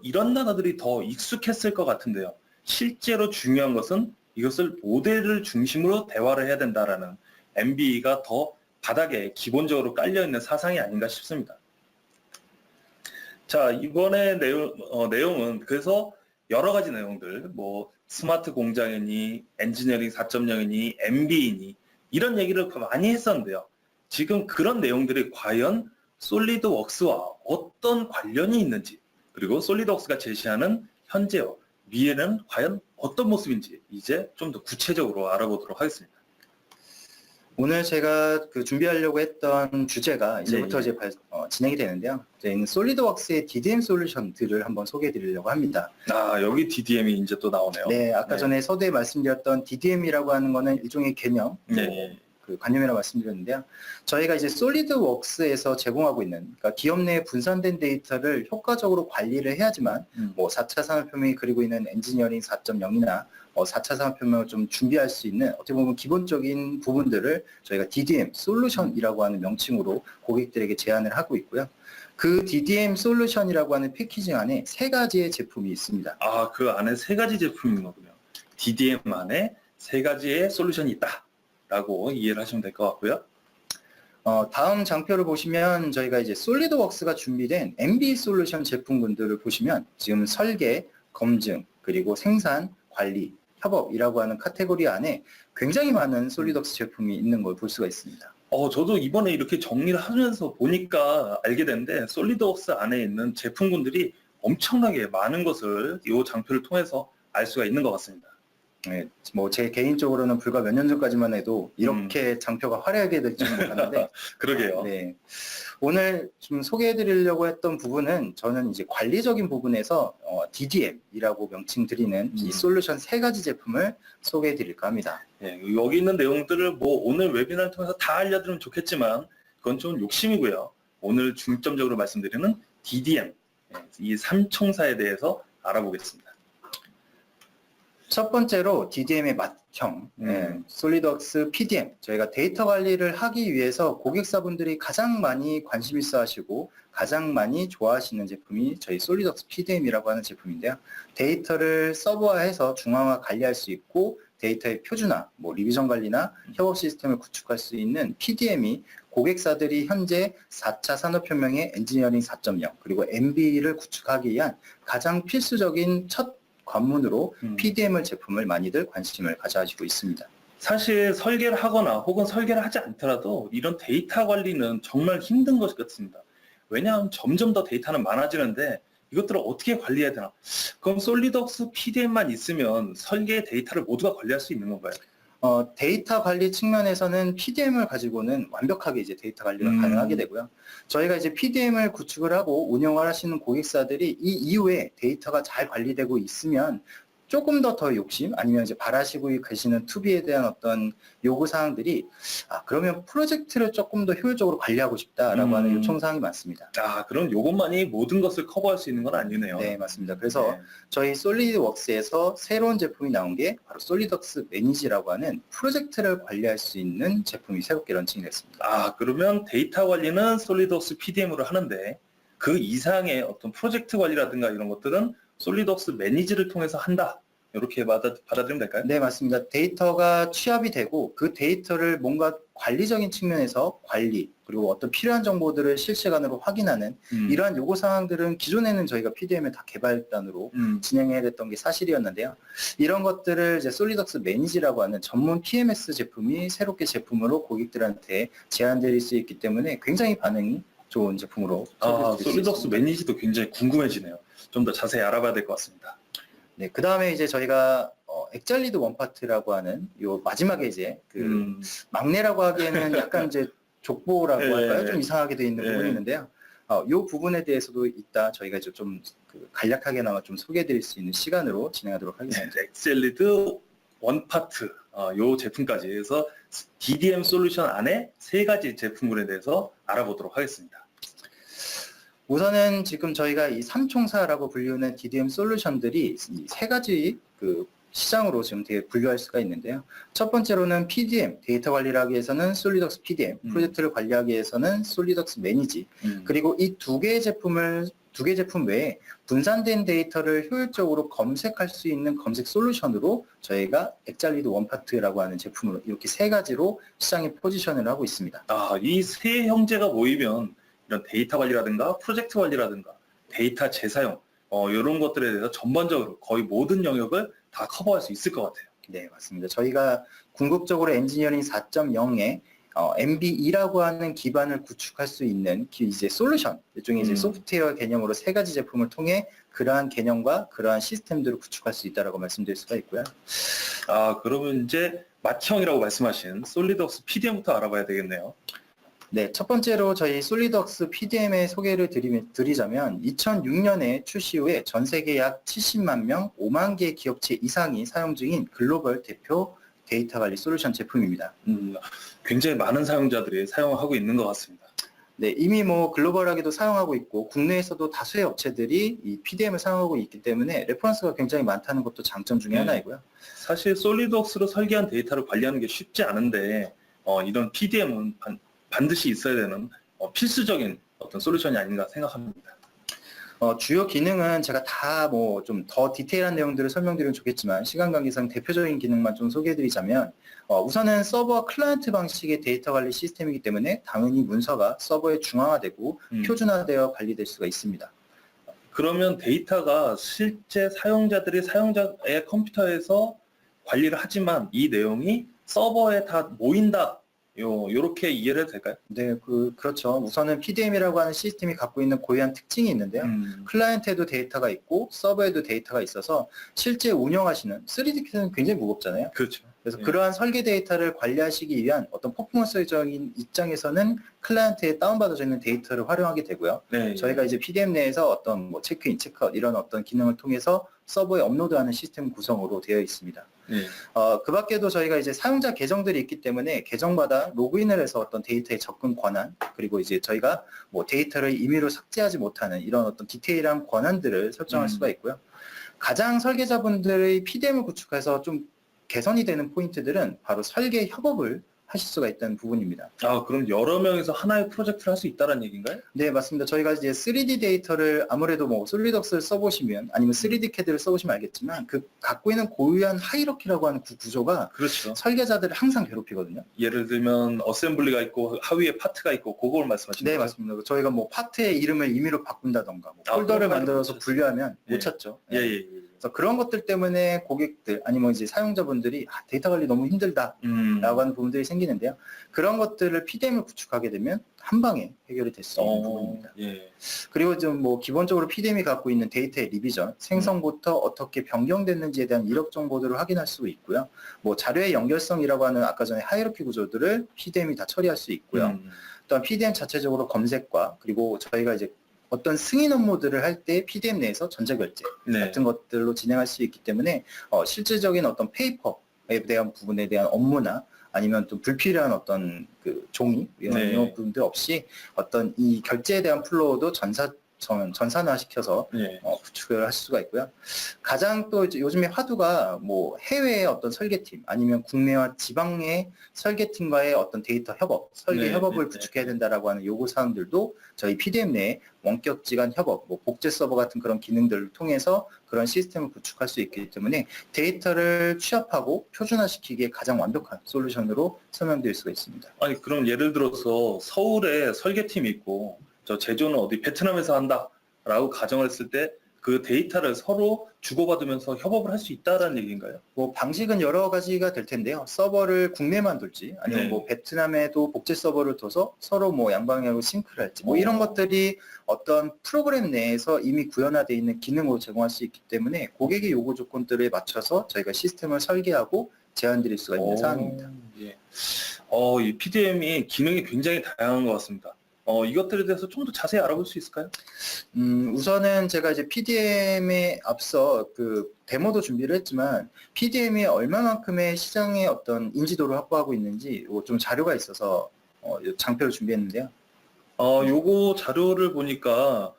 이런 단어들이 더 익숙했을 것 같은데요. 실제로 중요한 것은 이것을 모델을 중심으로 대화를 해야 된다라는 MBE가 더 바닥에 기본적으로 깔려있는 사상이 아닌가 싶습니다. 자, 이번에 내용은 그래서 여러 가지 내용들, 뭐 스마트 공장이니 엔지니어링 4.0이니 MB이니 이런 얘기를 많이 했었는데요. 지금 그런 내용들이 과연 솔리드웍스와 어떤 관련이 있는지, 그리고 솔리드웍스가 제시하는 현재와 미래는 과연 어떤 모습인지 이제 좀 더 구체적으로 알아보도록 하겠습니다. 오늘 제가 준비하려고 했던 주제가 이제부터 예. 이제 진행이 되는데요. 저희는 솔리드웍스의 DDM 솔루션들을 한번 소개해 드리려고 합니다. 아, 여기 DDM이 이제 또 나오네요. 네, 아까 네. 전에 서두에 말씀드렸던 DDM이라고 하는 거는 일종의 개념, 네. 관념이라고 말씀드렸는데요. 저희가 이제 솔리드웍스에서 제공하고 있는, 그러니까 기업 내에 분산된 데이터를 효과적으로 관리를 해야지만, 뭐 4차 산업혁명이 그리고 있는 엔지니어링 4.0이나 4차 산업혁명을 좀 준비할 수 있는 어떻게 보면 기본적인 부분들을 저희가 DDM 솔루션이라고 하는 명칭으로 고객들에게 제안을 하고 있고요. 그 DDM 솔루션이라고 하는 패키징 안에 세 가지의 제품이 있습니다. 아, 그 안에 세 가지 제품인 거군요. DDM 안에 세 가지의 솔루션이 있다라고 이해를 하시면 될 것 같고요. 다음 장표를 보시면 저희가 이제 솔리드웍스가 준비된 MB 솔루션 제품군들을 보시면 지금 설계, 검증, 그리고 생산, 관리, 협업이라고 하는 카테고리 안에 굉장히 많은 솔리드웍스 제품이 있는 걸 볼 수가 있습니다. 저도 이번에 이렇게 정리를 하면서 보니까 알게 됐는데 솔리드웍스 안에 있는 제품군들이 엄청나게 많은 것을 이 장표를 통해서 알 수가 있는 것 같습니다. 네, 뭐 제 개인적으로는 불과 몇 년 전까지만 해도 이렇게 장표가 화려하게 될 줄은 몰랐는데 그러게요. 네. 오늘 좀 소개해 드리려고 했던 부분은 저는 이제 관리적인 부분에서 DDM이라고 명칭 드리는 이 솔루션 세 가지 제품을 소개해 드릴까 합니다. 네, 여기 있는 내용들을 뭐 오늘 웨비나를 통해서 다 알려드리면 좋겠지만 그건 좀 욕심이고요. 오늘 중점적으로 말씀드리는 DDM, 이 삼총사에 대해서 알아보겠습니다. 첫 번째로 DDM의 맏형, 솔리드웍스 PDM. 저희가 데이터 관리를 하기 위해서 고객사분들이 가장 많이 관심 있어 하시고 가장 많이 좋아하시는 제품이 저희 솔리드웍스 PDM이라고 하는 제품인데요. 데이터를 서버화해서 중앙화 관리할 수 있고 데이터의 표준화, 뭐 리비전 관리나 협업 시스템을 구축할 수 있는 PDM이 고객사들이 현재 4차 산업혁명의 엔지니어링 4.0 그리고 MB를 구축하기 위한 가장 필수적인 첫 관문으로 PDM 제품을 많이들 관심을 가져가시고 있습니다. 사실 설계를 하거나 혹은 설계를 하지 않더라도 이런 데이터 관리는 정말 힘든 것 같습니다. 왜냐하면 점점 더 데이터는 많아지는데 이것들을 어떻게 관리해야 되나? 그럼 솔리드웍스 PDM만 있으면 설계의 데이터를 모두가 관리할 수 있는 건가요? 데이터 관리 측면에서는 PDM을 가지고는 완벽하게 이제 데이터 관리가 가능하게 되고요. 저희가 이제 PDM을 구축을 하고 운영을 하시는 고객사들이 이 이후에 데이터가 잘 관리되고 있으면 조금 더 욕심 아니면 이제 바라시고 계시는 투비에 대한 어떤 요구 사항들이 그러면 프로젝트를 조금 더 효율적으로 관리하고 싶다라고 하는 요청 사항이 많습니다. 그럼 이것만이 모든 것을 커버할 수 있는 건 아니네요. 네, 맞습니다. 그래서 저희 솔리드웍스에서 새로운 제품이 나온 게 바로 솔리드웍스 매니지라고 하는 프로젝트를 관리할 수 있는 제품이 새롭게 런칭이 됐습니다. 그러면 데이터 관리는 솔리드웍스 PDM으로 하는데 그 이상의 어떤 프로젝트 관리라든가 이런 것들은 솔리드웍스 매니지를 통해서 한다. 이렇게 받아들이면 될까요? 네, 맞습니다. 데이터가 취합이 되고 그 데이터를 뭔가 관리적인 측면에서 관리 그리고 어떤 필요한 정보들을 실시간으로 확인하는 이러한 요구 사항들은 기존에는 저희가 PDM의 다 개발단으로 진행해야 됐던 게 사실이었는데요. 이런 것들을 이제 솔리드웍스 매니지라고 하는 전문 PMS 제품이 새롭게 제품으로 고객들한테 제안드릴 수 있기 때문에 굉장히 반응이 좋은 제품으로 솔리드웍스 매니지도 굉장히 궁금해지네요. 좀 더 자세히 알아봐야 될 것 같습니다. 네, 그 다음에 이제 저희가 엑잘리드 원파트라고 하는 요 마지막에 이제 막내라고 하기에는 약간 이제 족보라고 할까요? 좀 이상하게 돼 있는 부분이 있는데요. 요 부분에 대해서도 이따 저희가 이제 좀 간략하게나마 좀 소개해드릴 수 있는 시간으로 진행하도록 하겠습니다. 엑셀리드 원파트 요 제품까지 해서 DDM 솔루션 안에 세 가지 제품군에 대해서 알아보도록 하겠습니다. 우선은 지금 저희가 이 삼총사라고 불리우는 DDM 솔루션들이 이 세 가지 시장으로 지금 되게 분류할 수가 있는데요. 첫 번째로는 PDM, 데이터 관리를 하기 위해서는 솔리드웍스 PDM, 프로젝트를 관리하기 위해서는 솔리드웍스 매니지, 그리고 이 두 개의 제품 외에 분산된 데이터를 효율적으로 검색할 수 있는 검색 솔루션으로 저희가 엑잘리드 원파트라고 하는 제품으로 이렇게 세 가지로 시장에 포지션을 하고 있습니다. 이 세 형제가 모이면 이런 데이터 관리라든가 프로젝트 관리라든가 데이터 재사용, 이런 것들에 대해서 전반적으로 거의 모든 영역을 다 커버할 수 있을 것 같아요. 네, 맞습니다. 저희가 궁극적으로 엔지니어링 4.0에 MBE라고 하는 기반을 구축할 수 있는 이제 솔루션, 일종의 이제 소프트웨어 개념으로 세 가지 제품을 통해 그러한 개념과 그러한 시스템들을 구축할 수 있다라고 말씀드릴 수가 있고요. 그러면 이제 맏형이라고 말씀하신 솔리드웍스 PDM부터 알아봐야 되겠네요. 네, 첫 번째로 저희 솔리드웍스 PDM의 소개를 드리자면 2006년에 출시 후에 전 세계 약 70만 명, 5만 개 기업체 이상이 사용 중인 글로벌 대표 데이터 관리 솔루션 제품입니다. 굉장히 많은 사용자들이 사용하고 있는 것 같습니다. 네, 이미 뭐 글로벌하게도 사용하고 있고 국내에서도 다수의 업체들이 이 PDM을 사용하고 있기 때문에 레퍼런스가 굉장히 많다는 것도 장점 중에 하나이고요. 사실 솔리드웍스로 설계한 데이터를 관리하는 게 쉽지 않은데 이런 PDM은 반드시 있어야 되는 필수적인 어떤 솔루션이 아닌가 생각합니다. 주요 기능은 제가 다 뭐 좀 더 디테일한 내용들을 설명드리면 좋겠지만 시간 관계상 대표적인 기능만 좀 소개해드리자면 우선은 서버와 클라이언트 방식의 데이터 관리 시스템이기 때문에 당연히 문서가 서버에 중앙화되고 표준화되어 관리될 수가 있습니다. 그러면 데이터가 실제 사용자의 컴퓨터에서 관리를 하지만 이 내용이 서버에 다 모인다. 요렇게 이해를 해도 될까요? 네, 그렇죠. 우선은 PDM이라고 하는 시스템이 갖고 있는 고유한 특징이 있는데요. 클라이언트에도 데이터가 있고 서버에도 데이터가 있어서 실제 운영하시는 3D캐는 굉장히 무겁잖아요. 그렇죠. 그래서 그러한 설계 데이터를 관리하시기 위한 어떤 퍼포먼스적인 입장에서는 클라이언트에 다운받아져 있는 데이터를 활용하게 되고요. 네, 저희가 이제 PDM 내에서 어떤 뭐 체크인, 체크아웃 이런 어떤 기능을 통해서 서버에 업로드하는 시스템 구성으로 되어 있습니다. 네. 그 밖에도 저희가 이제 사용자 계정들이 있기 때문에 계정마다 로그인을 해서 어떤 데이터의 접근 권한, 그리고 이제 저희가 뭐 데이터를 임의로 삭제하지 못하는 이런 어떤 디테일한 권한들을 설정할 수가 있고요. 가장 설계자분들의 PDM을 구축해서 좀 개선이 되는 포인트들은 바로 설계 협업을 하실 수가 있다는 부분입니다. 그럼 여러 명이서 하나의 프로젝트를 할 수 있다는 얘기인가요? 네, 맞습니다. 저희가 이제 3D 데이터를 아무래도 뭐 솔리드웍스를 써보시면 아니면 3D CAD를 써보시면 알겠지만 그 갖고 있는 고유한 하이러키라고 하는 구조가 그렇죠. 설계자들을 항상 괴롭히거든요. 예를 들면 어셈블리가 있고 하위에 파트가 있고 그걸 말씀하시는 네, 거죠? 맞습니다. 저희가 뭐 파트의 이름을 임의로 바꾼다던가 뭐 폴더를 만들어서 분류하면 못 찾죠. 예. 그래서 그런 것들 때문에 고객들 아니면 이제 사용자분들이 데이터 관리 너무 힘들다라고 하는 부분들이 생기는데요. 그런 것들을 PDM을 구축하게 되면 한 방에 해결이 될 수 있는 부분입니다. 예. 그리고 좀 뭐 기본적으로 PDM이 갖고 있는 데이터의 리비전, 생성부터 어떻게 변경됐는지에 대한 이력 정보들을 확인할 수 있고요. 뭐 자료의 연결성이라고 하는 아까 전에 하이러키 구조들을 PDM이 다 처리할 수 있고요. 또한 PDM 자체적으로 검색과 그리고 저희가 이제 어떤 승인 업무들을 할 때 PDM 내에서 전자결제 같은 것들로 진행할 수 있기 때문에 실질적인 어떤 페이퍼에 대한 부분에 대한 업무나 아니면 또 불필요한 어떤 그 종이 이런 부분들 없이 어떤 이 결제에 대한 플로우도 전산화시켜서 구축을 하실 수가 있고요. 가장 또 요즘에 화두가 뭐 해외의 어떤 설계팀 아니면 국내와 지방의 설계팀과의 어떤 데이터 협업, 설계 협업을 구축해야 된다라고 하는 요구 사항들도 저희 PDM 내에 원격지간 협업, 뭐 복제 서버 같은 그런 기능들을 통해서 그런 시스템을 구축할 수 있기 때문에 데이터를 취합하고 표준화시키기에 가장 완벽한 솔루션으로 설명드릴 수가 있습니다. 아니 그럼 예를 들어서 서울에 설계팀이 있고 저 제조는 어디 베트남에서 한다라고 가정을 했을 때 그 데이터를 서로 주고받으면서 협업을 할 수 있다라는 얘기인가요? 뭐 방식은 여러 가지가 될 텐데요. 서버를 국내만 둘지 아니면 뭐 베트남에도 복제 서버를 둬서 서로 뭐 양방향으로 싱크를 할지 뭐 이런 것들이 어떤 프로그램 내에서 이미 구현화되어 있는 기능으로 제공할 수 있기 때문에 고객의 요구 조건들에 맞춰서 저희가 시스템을 설계하고 제안드릴 수가 있는 사항입니다. 예. 이 PDM이 기능이 굉장히 다양한 것 같습니다. 이것들에 대해서 좀 더 자세히 알아볼 수 있을까요? 우선은 제가 이제 PDM에 앞서 그 데모도 준비를 했지만 PDM이 얼마만큼의 시장의 어떤 인지도를 확보하고 있는지 좀 자료가 있어서 장표를 준비했는데요. 요거 자료를 보니까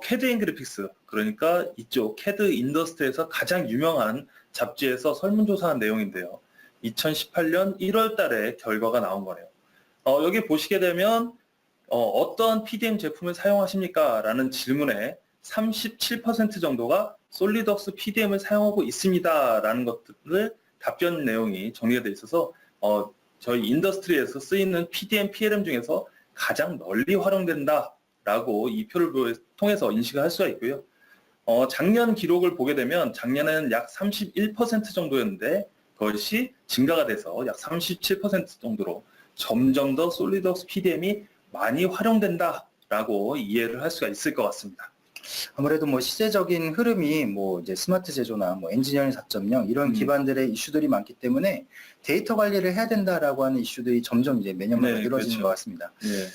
CAD 앤 그래픽스, 그러니까 이쪽 CAD 인더스트리에서 가장 유명한 잡지에서 설문조사한 내용인데요. 2018년 1월 달에 결과가 나온 거네요. 여기 보시게 되면 어떤 PDM 제품을 사용하십니까? 라는 질문에 37% 정도가 솔리드웍스 PDM을 사용하고 있습니다. 라는 것들을 답변 내용이 정리가 되어 있어서 저희 인더스트리에서 쓰이는 PDM, PLM 중에서 가장 널리 활용된다 라고 이 표를 통해서 인식을 할 수가 있고요. 작년 기록을 보게 되면 작년에는 약 31% 정도였는데 그것이 증가가 돼서 약 37% 정도로 점점 더 솔리드웍스 PDM이 많이 활용된다라고 이해를 할 수가 있을 것 같습니다. 아무래도 뭐 시대적인 흐름이 뭐 이제 스마트 제조나 뭐 엔지니어링 4.0 이런 기반들의 이슈들이 많기 때문에 데이터 관리를 해야 된다라고 하는 이슈들이 점점 이제 매년마다 늘어지는 그렇죠. 것 같습니다. 네.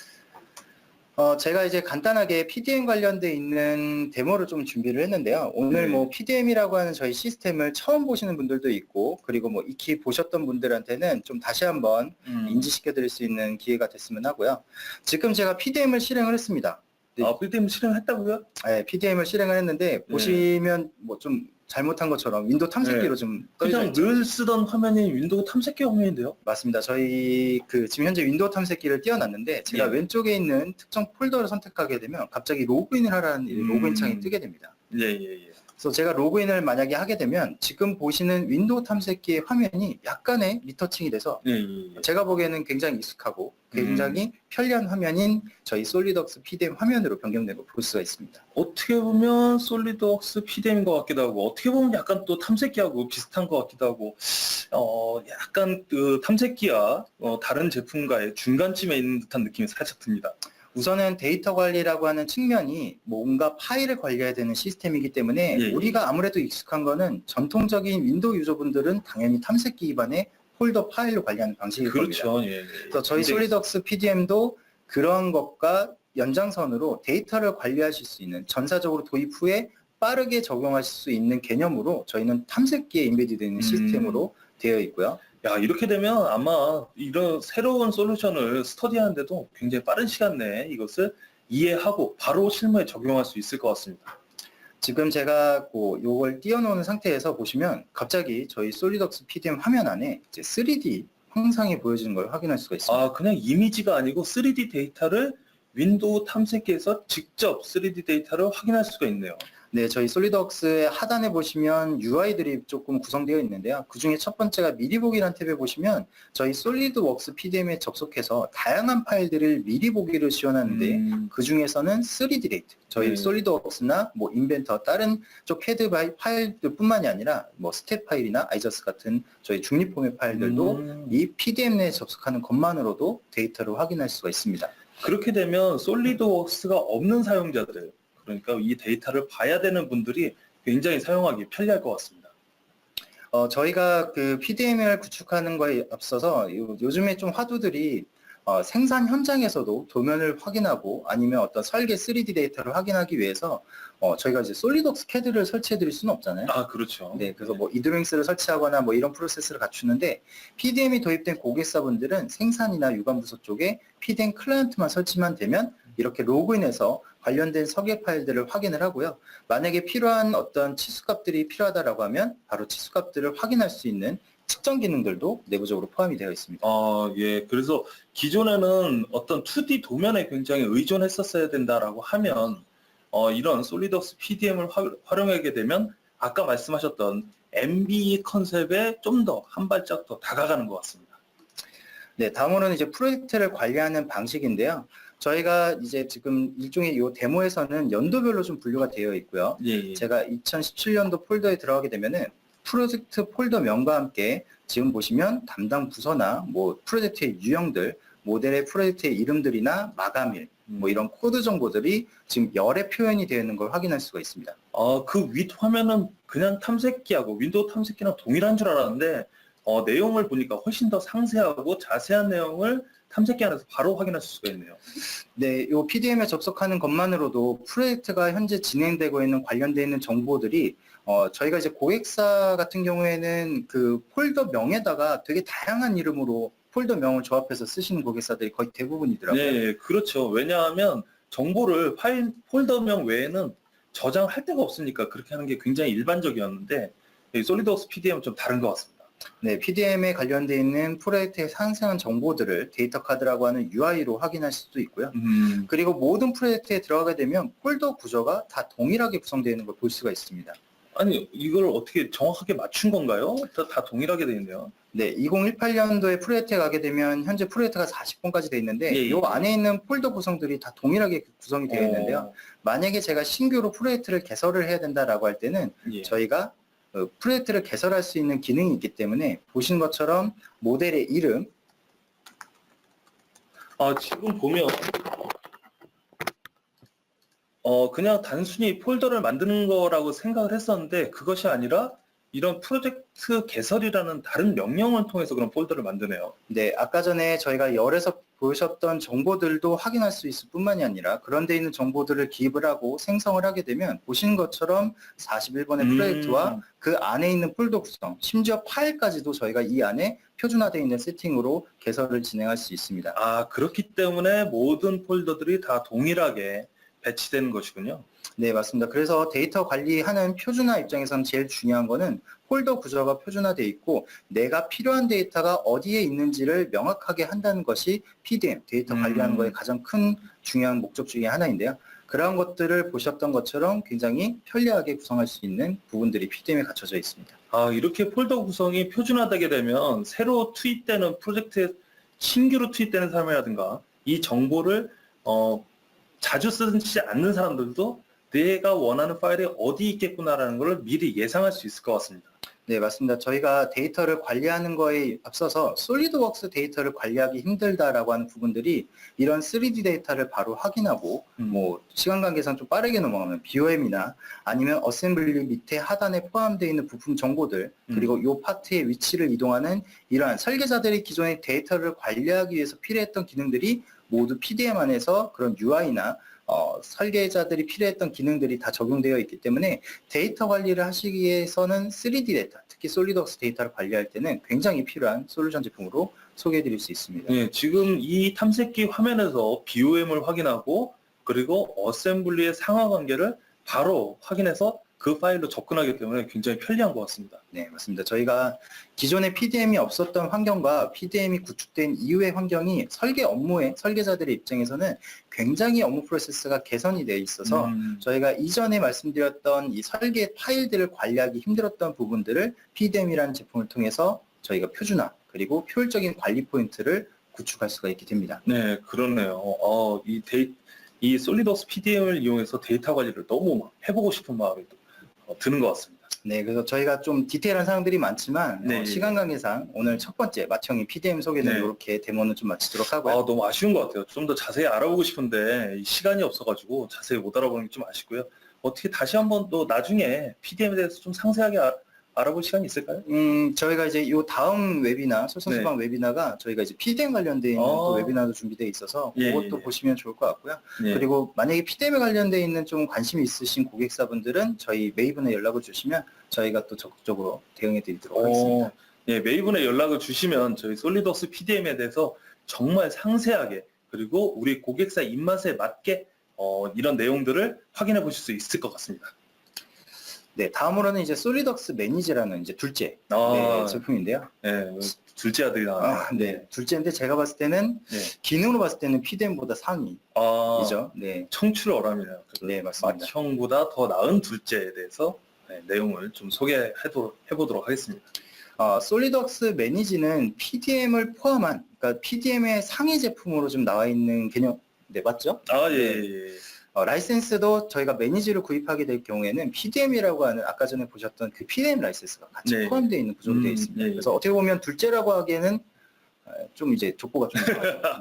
제가 이제 간단하게 PDM 관련돼 있는 데모를 좀 준비를 했는데요. 오늘 뭐 PDM이라고 하는 저희 시스템을 처음 보시는 분들도 있고, 그리고 뭐 익히 보셨던 분들한테는 좀 다시 한번 인지시켜 드릴 수 있는 기회가 됐으면 하고요. 지금 제가 PDM을 실행을 했습니다. PDM 실행했다고요? 네, PDM을 실행을 했는데 보시면 뭐 좀 잘못한 것처럼 윈도우 탐색기로 좀 떠있죠. 그냥 늘 쓰던 화면이 윈도우 탐색기 화면인데요? 맞습니다. 저희 지금 현재 윈도우 탐색기를 띄워놨는데 제가 왼쪽에 있는 특정 폴더를 선택하게 되면 갑자기 로그인을 하라는 로그인 창이 뜨게 됩니다. 그래서 제가 로그인을 만약에 하게 되면 지금 보시는 윈도우 탐색기의 화면이 약간의 리터칭이 돼서 제가 보기에는 굉장히 익숙하고 굉장히 편리한 화면인 저희 솔리드웍스 PDM 화면으로 변경된 걸 볼 수가 있습니다. 어떻게 보면 솔리드웍스 PDM인 것 같기도 하고 어떻게 보면 약간 또 탐색기하고 비슷한 것 같기도 하고 약간 그 탐색기와 다른 제품과의 중간쯤에 있는 듯한 느낌이 살짝 듭니다. 우선은 데이터 관리라고 하는 측면이 뭔가 파일을 관리해야 되는 시스템이기 때문에 우리가 아무래도 익숙한 거는 전통적인 윈도우 유저분들은 당연히 탐색기 기반의 폴더 파일로 관리하는 방식일 겁니다. 그래서 저희 솔리드웍스 PDM도 그런 것과 연장선으로 데이터를 관리하실 수 있는 전사적으로 도입 후에 빠르게 적용하실 수 있는 개념으로 저희는 탐색기에 인베디되어 있는 시스템으로 되어 있고요. 야, 이렇게 되면 아마 이런 새로운 솔루션을 스터디하는데도 굉장히 빠른 시간 내에 이것을 이해하고 바로 실무에 적용할 수 있을 것 같습니다. 지금 제가 이걸 띄워놓은 상태에서 보시면 갑자기 저희 솔리드웍스 PDM 화면 안에 이제 3D 형상이 보여지는 걸 확인할 수가 있습니다. 그냥 이미지가 아니고 3D 데이터를 윈도우 탐색기에서 직접 3D 데이터를 확인할 수가 있네요. 네, 저희 솔리드웍스의 하단에 보시면 UI들이 조금 구성되어 있는데요. 그 중에 첫 번째가 미리 보기라는 탭에 보시면 저희 솔리드웍스 PDM에 접속해서 다양한 파일들을 미리 보기를 지원하는데 그 중에서는 3D 데이터, 저희 솔리드웍스나 뭐 인벤터, 다른 쪽 CAD 파일들뿐만이 아니라 뭐 스텝 파일이나 아이저스 같은 저희 중립 포맷 파일들도 이 PDM 내에 접속하는 것만으로도 데이터를 확인할 수가 있습니다. 그렇게 되면 솔리드웍스가 없는 사용자들, 그러니까 이 데이터를 봐야 되는 분들이 굉장히 사용하기 편리할 것 같습니다. 저희가 그 PDM을 구축하는 거에 앞서서 요즘에 좀 화두들이 생산 현장에서도 도면을 확인하고 아니면 어떤 설계 3D 데이터를 확인하기 위해서 저희가 이제 솔리드웍스 CAD를 설치해 드릴 수는 없잖아요. 그렇죠. 네, 그래서 뭐 이드링스를 설치하거나 뭐 이런 프로세스를 갖추는데 PDM이 도입된 고객사분들은 생산이나 유관부서 쪽에 PDM 클라이언트만 설치만 되면 이렇게 로그인해서 관련된 설계 파일들을 확인을 하고요. 만약에 필요한 어떤 치수값들이 필요하다라고 하면 바로 치수값들을 확인할 수 있는 측정 기능들도 내부적으로 포함이 되어 있습니다. 그래서 기존에는 어떤 2D 도면에 굉장히 의존했었어야 된다라고 하면 이런 솔리드웍스 PDM을 활용하게 되면 아까 말씀하셨던 MBE 컨셉에 좀 더 한 발짝 더 다가가는 것 같습니다. 네, 다음으로는 이제 프로젝트를 관리하는 방식인데요. 저희가 이제 지금 일종의 이 데모에서는 연도별로 좀 분류가 되어 있고요. 제가 2017년도 폴더에 들어가게 되면은 프로젝트 폴더명과 함께 지금 보시면 담당 부서나 뭐 프로젝트의 유형들, 모델의 프로젝트의 이름들이나 마감일, 뭐 이런 코드 정보들이 지금 열에 표현이 되어 있는 걸 확인할 수가 있습니다. 그 윗 화면은 그냥 탐색기하고 윈도우 탐색기랑 동일한 줄 알았는데 내용을 보니까 훨씬 더 상세하고 자세한 내용을 탐색기 안에서 바로 확인할 수가 있네요. 네, 이 PDM에 접속하는 것만으로도 프로젝트가 현재 진행되고 있는 관련되어 있는 정보들이 저희가 이제 고객사 같은 경우에는 그 폴더명에다가 되게 다양한 이름으로 폴더명을 조합해서 쓰시는 고객사들이 거의 대부분이더라고요. 네, 그렇죠. 왜냐하면 정보를 폴더명 외에는 저장할 데가 없으니까 그렇게 하는 게 굉장히 일반적이었는데 솔리드웍스 PDM은 좀 다른 것 같습니다. 네, PDM에 관련되어 있는 프로젝트의 상세한 정보들을 데이터 카드라고 하는 UI로 확인할 수도 있고요. 그리고 모든 프로젝트에 들어가게 되면 폴더 구조가 다 동일하게 구성되어 있는 걸 볼 수가 있습니다. 아니, 이걸 어떻게 정확하게 맞춘 건가요? 다 동일하게 돼 있네요. 네, 2018년도에 프로젝트에 가게 되면 현재 프로젝트가 40번까지 돼 있는데 예, 예, 이 예. 안에 있는 폴더 구성들이 다 동일하게 구성이 되어 있는데요. 만약에 제가 신규로 프로젝트를 개설을 해야 된다라고 할 때는 예. 저희가 프로젝트를 개설할 수 있는 기능이 있기 때문에 보신 것처럼 모델의 이름, 지금 보면 그냥 단순히 폴더를 만드는 거라고 생각을 했었는데 그것이 아니라 이런 프로젝트 개설이라는 다른 명령을 통해서 그런 폴더를 만드네요. 네, 아까 전에 저희가 열에서 보셨던 정보들도 확인할 수 있을 뿐만이 아니라 그런 데 있는 정보들을 기입을 하고 생성을 하게 되면 보신 것처럼 41번의 프로젝트와 그 안에 있는 폴더 구성, 심지어 파일까지도 저희가 이 안에 표준화되어 있는 세팅으로 개설을 진행할 수 있습니다. 그렇기 때문에 모든 폴더들이 다 동일하게 배치되는 것이군요. 네, 맞습니다. 그래서 데이터 관리하는 표준화 입장에서는 제일 중요한 거는 폴더 구조가 표준화되어 있고 내가 필요한 데이터가 어디에 있는지를 명확하게 한다는 것이 PDM, 데이터 관리하는 거의 가장 큰 중요한 목적 중에 하나인데요. 그러한 것들을 보셨던 것처럼 굉장히 편리하게 구성할 수 있는 부분들이 PDM에 갖춰져 있습니다. 이렇게 폴더 구성이 표준화되게 되면 새로 투입되는 프로젝트에 신규로 투입되는 사람이라든가 이 정보를 자주 쓰지 않는 사람들도 내가 원하는 파일이 어디 있겠구나라는 걸 미리 예상할 수 있을 것 같습니다. 네, 맞습니다. 저희가 데이터를 관리하는 거에 앞서서 솔리드웍스 데이터를 관리하기 힘들다라고 하는 부분들이 이런 3D 데이터를 바로 확인하고 뭐 시간 관계상 좀 빠르게 넘어가면 BOM이나 아니면 어셈블리 밑에 하단에 포함되어 있는 부품 정보들 그리고 이 파트의 위치를 이동하는 이러한 설계자들이 기존의 데이터를 관리하기 위해서 필요했던 기능들이 모두 PDM 안에서 그런 UI나 설계자들이 필요했던 기능들이 다 적용되어 있기 때문에 데이터 관리를 하시기 위해서는 3D 데이터, 특히 솔리드웍스 데이터를 관리할 때는 굉장히 필요한 솔루션 제품으로 소개해 드릴 수 있습니다. 네, 지금 이 탐색기 화면에서 BOM을 확인하고 그리고 어셈블리의 상하 관계를 바로 확인해서 그 파일로 접근하기 때문에 굉장히 편리한 것 같습니다. 네, 맞습니다. 저희가 기존에 PDM이 없었던 환경과 PDM이 구축된 이후의 환경이 설계 업무의 설계자들의 입장에서는 굉장히 업무 프로세스가 개선이 되어 있어서 저희가 이전에 말씀드렸던 이 설계 파일들을 관리하기 힘들었던 부분들을 PDM이라는 제품을 통해서 저희가 표준화 그리고 효율적인 관리 포인트를 구축할 수가 있게 됩니다. 네, 그렇네요. 이 솔리드웍스 PDM을 이용해서 데이터 관리를 너무 막 해보고 싶은 마음이 드는 것 같습니다. 네, 그래서 저희가 좀 디테일한 사항들이 많지만 네. 시간 관계상 오늘 첫 번째 맏형이 PDM 소개는 네. 이렇게 데모는 좀 마치도록 하고요. 너무 아쉬운 것 같아요. 좀 더 자세히 알아보고 싶은데 시간이 없어가지고 자세히 못 알아보는 게 좀 아쉽고요. 어떻게 다시 한번 또 나중에 PDM에 대해서 좀 상세하게 알아볼 시간이 있을까요? 저희가 이제 요 다음 웨비나, 솔선수방 웨비나가 저희가 이제 PDM 관련되어 있는 또 웨비나도 준비되어 있어서 그것도 보시면 좋을 것 같고요. 그리고 만약에 PDM에 관련되어 있는 좀 관심이 있으신 고객사분들은 저희 메이븐에 연락을 주시면 저희가 또 적극적으로 대응해 드리도록 하겠습니다. 예, 메이븐에 연락을 주시면 저희 솔리드웍스 PDM에 대해서 정말 상세하게 그리고 우리 고객사 입맛에 맞게 이런 내용들을 확인해 보실 수 있을 것 같습니다. 네, 다음으로는 이제 솔리드웍스 매니지라는 이제 둘째 제품인데요. 네, 둘째 아들이 나왔네요. 네, 둘째인데 제가 봤을 때는 기능으로 봤을 때는 PDM보다 상위이죠. 네, 청출어람이네요. 네, 맞습니다. 맏형보다 더 나은 둘째에 대해서 내용을 좀 소개해보도록 하겠습니다. 솔리드웍스 매니지는 PDM을 포함한, 그러니까 PDM의 상위 제품으로 좀 나와 있는 개념, 네, 맞죠? 예. 라이센스도 저희가 매니지를 구입하게 될 경우에는 PDM이라고 하는 아까 전에 보셨던 그 PDM 라이센스가 같이 포함되어 있는 구조로 되어 있습니다. 그래서 어떻게 보면 둘째라고 하기에는 좀 이제 족보가 좀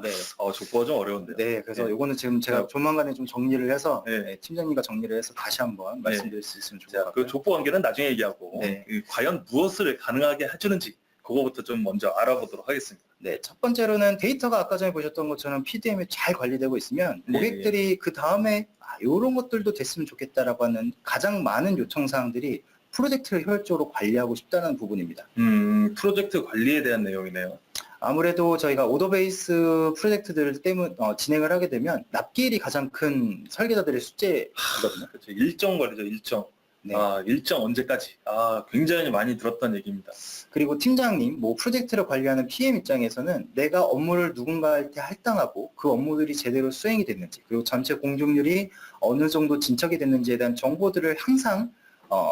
네. 족보가 좀 어려운데요. 네, 그래서 요거는 지금 제가 조만간에 좀 정리를 해서 팀장님과 정리를 해서 다시 한번 말씀드릴 수 있으면 좋을 것 같아요. 그 족보 관계는 나중에 얘기하고 과연 무엇을 가능하게 해주는지 그거부터 좀 먼저 알아보도록 하겠습니다. 네, 첫 번째로는 데이터가 아까 전에 보셨던 것처럼 PDM이 잘 관리되고 있으면 고객들이 그 다음에 이런 것들도 됐으면 좋겠다라고 하는 가장 많은 요청 사항들이 프로젝트를 효율적으로 관리하고 싶다는 부분입니다. 프로젝트 관리에 대한 내용이네요. 아무래도 저희가 오더베이스 프로젝트들 때문에 진행을 하게 되면 납기일이 가장 큰 설계자들의 숙제거든요. 그렇죠. 일정 관리죠, 일정. 네. 일정 언제까지. 굉장히 많이 들었던 얘기입니다. 그리고 팀장님, 프로젝트를 관리하는 PM 입장에서는 내가 업무를 누군가한테 할당하고 그 업무들이 제대로 수행이 됐는지, 그리고 전체 공정률이 어느 정도 진척이 됐는지에 대한 정보들을 항상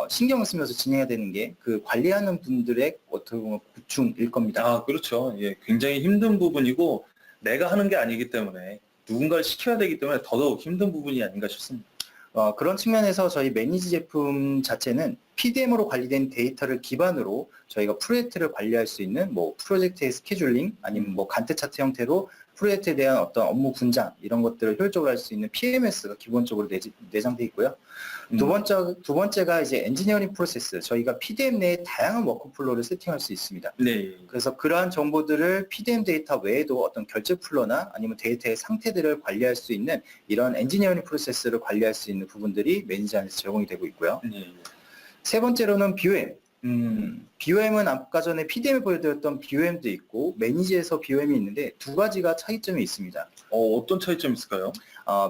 신경을 쓰면서 진행해야 되는 게 그 관리하는 분들의 어떻게 보면 고충일 겁니다. 아, 그렇죠. 예, 굉장히 힘든 부분이고 내가 하는 게 아니기 때문에 누군가를 시켜야 되기 때문에 더더욱 힘든 부분이 아닌가 싶습니다. 그런 측면에서 저희 매니지 제품 자체는 PDM으로 관리된 데이터를 기반으로 저희가 프로젝트를 관리할 수 있는 뭐 프로젝트의 스케줄링 아니면 뭐 간트 차트 형태로 프로젝트에 대한 어떤 업무 분장 이런 것들을 효율적으로 할 수 있는 PMS가 기본적으로 내장되어 있고요. 두 번째가 이제 엔지니어링 프로세스. 저희가 PDM 내에 다양한 워크플로우를 세팅할 수 있습니다. 네. 그래서 그러한 정보들을 PDM 데이터 외에도 어떤 결제 플로나 아니면 데이터의 상태들을 관리할 수 있는 이런 엔지니어링 프로세스를 관리할 수 있는 부분들이 매니지 안에서 제공이 되고 있고요. 네. 세 번째로는 BOM. BOM은 아까 전에 PDM에 보여드렸던 BOM도 있고 매니지에서 BOM이 있는데 두 가지가 차이점이 있습니다. 어떤 차이점이 있을까요?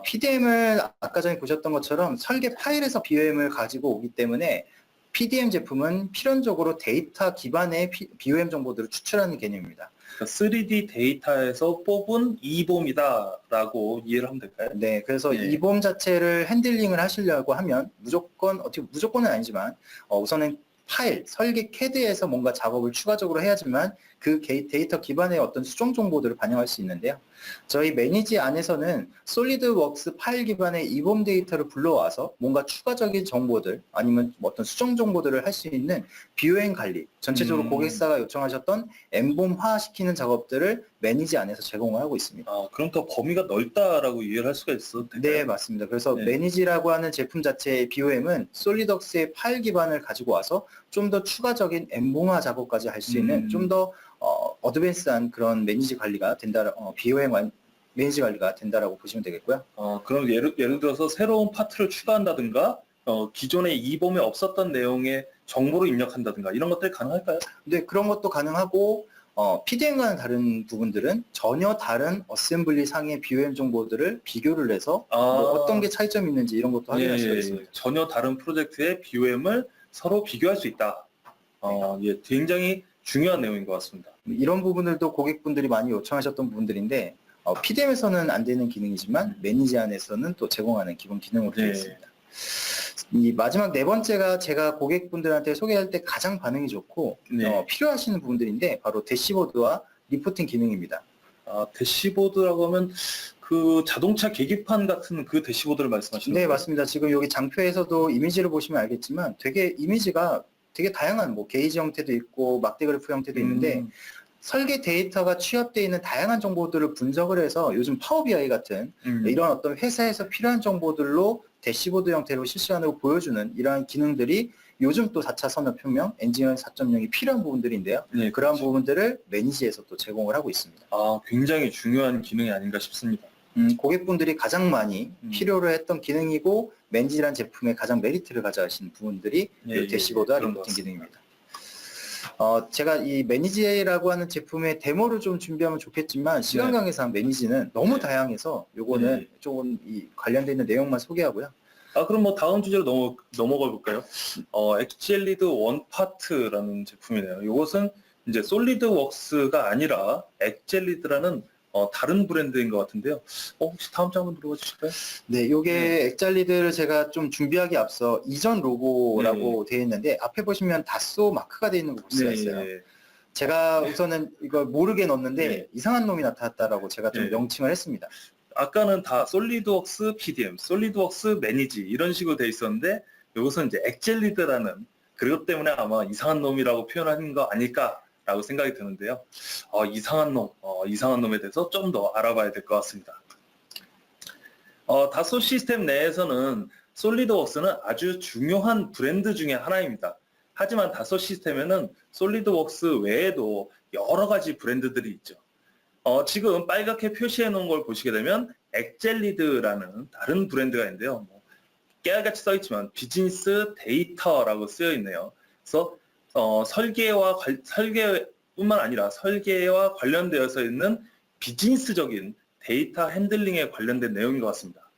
PDM을 아까 전에 보셨던 것처럼 설계 파일에서 BOM을 가지고 오기 때문에 PDM 제품은 필연적으로 데이터 기반의 BOM 정보들을 추출하는 개념입니다. 그러니까 3D 데이터에서 뽑은 이봄이다라고 이해를 하면 될까요? 네, 그래서 네. 이봄 자체를 핸들링을 하시려고 하면 무조건은 아니지만 우선은 파일, 설계 CAD에서 뭔가 작업을 추가적으로 해야지만 그 데이터 기반의 어떤 수정 정보들을 반영할 수 있는데요. 저희 매니지 안에서는 솔리드웍스 파일 기반의 이봄 데이터를 불러와서 뭔가 추가적인 정보들 아니면 어떤 수정 정보들을 할 수 있는 BOM 관리, 전체적으로 고객사가 요청하셨던 엠봄화 시키는 작업들을 매니지 안에서 제공을 하고 있습니다. 그러니까 범위가 넓다라고 이해를 할 수가 있어. 네, 맞습니다. 그래서 네. 매니지라고 하는 제품 자체의 BOM은 솔리덕스의 파일 기반을 가지고 와서 좀 더 추가적인 엠봉화 작업까지 할 수 있는 좀 더 어드밴스한 그런 매니지 관리가 된다, BOM 매니지 관리가 된다라고 보시면 되겠고요. 그럼 예를 들어서 새로운 파트를 추가한다든가, 기존에 이봄에 없었던 내용의 정보를 입력한다든가 이런 것들이 가능할까요? 네, 그런 것도 가능하고 PDM과는 다른 부분들은 전혀 다른 어셈블리 상의 BOM 정보들을 비교를 해서 뭐 어떤 게 차이점이 있는지 이런 것도 확인할 수가 있습니다. 전혀 다른 프로젝트의 BOM을 서로 비교할 수 있다. 굉장히 중요한 내용인 것 같습니다. 이런 부분들도 고객분들이 많이 요청하셨던 부분들인데 PDM에서는 안 되는 기능이지만 매니지 안에서는 또 제공하는 기본 기능으로 되어 있습니다. 이 마지막 네 번째가 제가 고객분들한테 소개할 때 가장 반응이 좋고 필요하시는 부분들인데 바로 대시보드와 리포팅 기능입니다. 대시보드라고 하면 그 자동차 계기판 같은 그 대시보드를 말씀하시는 거예요? 네, 맞습니다. 지금 여기 장표에서도 이미지를 보시면 알겠지만 되게 이미지가 되게 다양한 뭐 게이지 형태도 있고 막대 그래프 형태도 있는데 설계 데이터가 취합되어 있는 다양한 정보들을 분석을 해서 요즘 파워 BI 같은 이런 어떤 회사에서 필요한 정보들로 대시보드 형태로 실시간으로 보여주는 이러한 기능들이 요즘 또 4차 산업혁명 엔지니어링 4.0이 필요한 부분들인데요. 네, 그러한 그렇죠. 부분들을 매니지에서 또 제공을 하고 있습니다. 굉장히 중요한 기능이 아닌가 싶습니다. 고객분들이 가장 많이 필요로 했던 기능이고 매니지라는 제품의 가장 메리트를 가져가신 부분들이 대시보드와 리포팅 기능입니다. 제가 이 매니지라고 하는 제품의 데모를 좀 준비하면 좋겠지만 시간 관계상 매니지는 너무 다양해서 요거는 조금 이 관련되어 있는 내용만 소개하고요. 그럼 뭐 다음 주제로 넘어가 볼까요? 엑젤리드 원파트라는 제품이네요. 이것은 이제 솔리드웍스가 아니라 엑젤리드라는 다른 브랜드인 것 같은데요. 혹시 다음 장 한번 들어봐 주실까요? 네, 요게 엑잘리드를 제가 좀 준비하기 앞서 이전 로고라고 되어 있는데 앞에 보시면 다소 마크가 되어 있는 거 볼 수가 있어요. 제가 우선은 이걸 모르게 넣었는데 이상한 놈이 나타났다라고 제가 좀 명칭을 했습니다. 아까는 다 솔리드웍스 PDM, 솔리드웍스 매니지 이런 식으로 돼 있었는데 이것은 이제 엑젤리드라는 그것 때문에 아마 이상한 놈이라고 표현하는 거 아닐까라고 생각이 드는데요. 이상한 놈에 대해서 좀 더 알아봐야 될 것 같습니다. 다소 시스템 내에서는 솔리드웍스는 아주 중요한 브랜드 중에 하나입니다. 하지만 다소 시스템에는 솔리드웍스 외에도 여러 가지 브랜드들이 있죠. 지금 빨갛게 표시해 놓은 걸 보시게 되면 엑젤리드라는 다른 브랜드가 있는데요. 깨알같이 써 있지만 비즈니스 데이터라고 쓰여 있네요. 그래서 설계뿐만 아니라 설계와 관련되어서 있는 비즈니스적인 데이터 핸들링에 관련된 내용인 것 같습니다.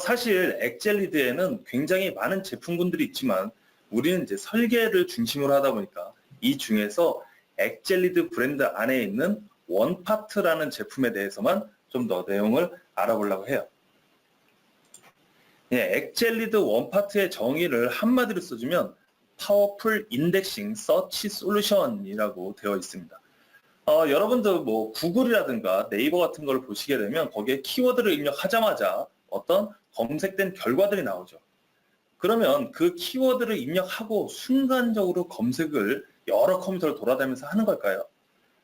사실 엑젤리드에는 굉장히 많은 제품군들이 있지만 우리는 이제 설계를 중심으로 하다 보니까 이 중에서 엑젤리드 브랜드 안에 있는 원파트라는 제품에 대해서만 좀 더 내용을 알아보려고 해요. 예, 엑젤리드 원파트의 정의를 한마디로 써주면 파워풀 인덱싱 서치 솔루션이라고 되어 있습니다. 여러분들 뭐 구글이라든가 네이버 같은 걸 보시게 되면 거기에 키워드를 입력하자마자 어떤 검색된 결과들이 나오죠. 그러면 그 키워드를 입력하고 순간적으로 검색을 여러 컴퓨터를 돌아다니면서 하는 걸까요?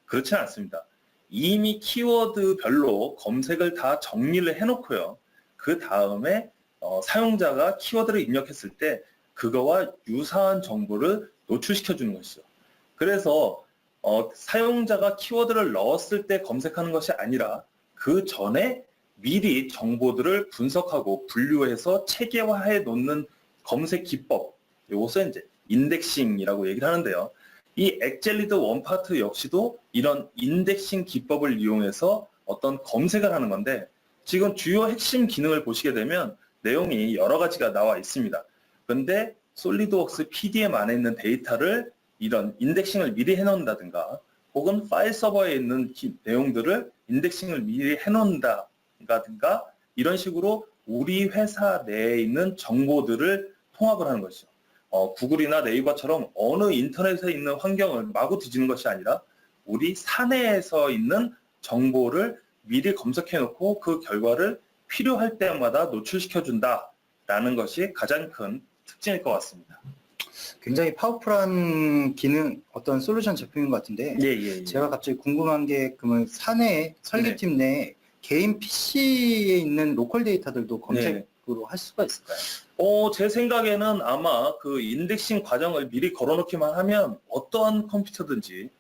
그렇지는 않습니다. 이미 키워드별로 검색을 다 정리를 해놓고요. 그 다음에 사용자가 키워드를 입력했을 때 그거와 유사한 정보를 노출시켜 주는 것이죠. 그래서 사용자가 키워드를 넣었을 때 검색하는 것이 아니라 그 전에 미리 정보들을 분석하고 분류해서 체계화해 놓는 검색 기법, 이것을 이제 인덱싱이라고 얘기를 하는데요. 이 엑젤리드 원파트 역시도 이런 인덱싱 기법을 이용해서 어떤 검색을 하는 건데, 지금 주요 핵심 기능을 보시게 되면 내용이 여러 가지가 나와 있습니다. 그런데 솔리드웍스 PDM 안에 있는 데이터를 이런 인덱싱을 미리 해놓는다든가, 혹은 파일 서버에 있는 내용들을 인덱싱을 미리 해놓는다든가, 이런 식으로 우리 회사 내에 있는 정보들을 통합을 하는 것이죠. 구글이나 네이버처럼 어느 인터넷에 있는 환경을 마구 뒤지는 것이 아니라 우리 사내에서 있는 정보를 미리 검색해놓고 그 결과를 필요할 때마다 노출시켜준다라는 것이 가장 큰 특징일 것 같습니다. 굉장히 파워풀한 기능, 어떤 솔루션 제품인 것 같은데, 예. 제가 갑자기 궁금한 게, 그러면 사내 설계팀 내 개인 PC에 있는 로컬 데이터들도 검색으로 할 수가 있을까요? 제 생각에는 아마 그 인덱싱 과정을 미리 걸어놓기만 하면 어떠한 컴퓨터든지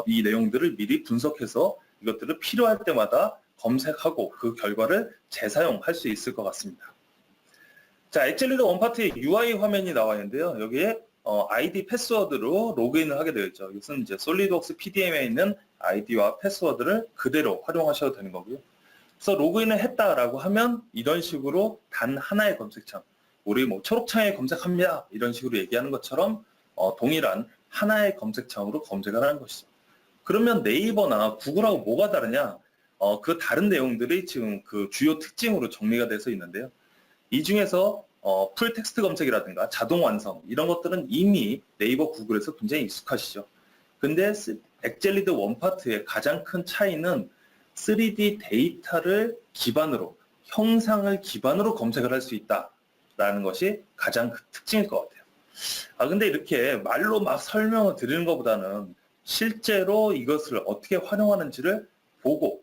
이 내용들을 미리 분석해서 이것들을 필요할 때마다 검색하고 그 결과를 재사용할 수 있을 것 같습니다. 자, 엑젤리드 원파트의 UI 화면이 나와 있는데요. 여기에 아이디 패스워드로 로그인을 하게 되어 있죠. 이것은 이제 솔리드웍스 PDM에 있는 아이디와 패스워드를 그대로 활용하셔도 되는 거고요. 그래서 로그인을 했다라고 하면 이런 식으로 단 하나의 검색창, 우리 뭐 초록창에 검색합니다 이런 식으로 얘기하는 것처럼 동일한 하나의 검색창으로 검색을 하는 것이죠. 그러면 네이버나 구글하고 뭐가 다르냐? 그 다른 내용들이 지금 그 주요 특징으로 정리가 돼서 있는데요. 이 중에서 풀 텍스트 검색이라든가 자동 완성 이런 것들은 이미 네이버, 구글에서 굉장히 익숙하시죠. 근데 엑젤리드 원파트의 가장 큰 차이는 3D 데이터를 기반으로, 형상을 기반으로 검색을 할 수 있다라는 것이 가장 큰 특징일 것 같아요. 근데 이렇게 말로 막 설명을 드리는 것보다는 실제로 이것을 어떻게 활용하는지를 보고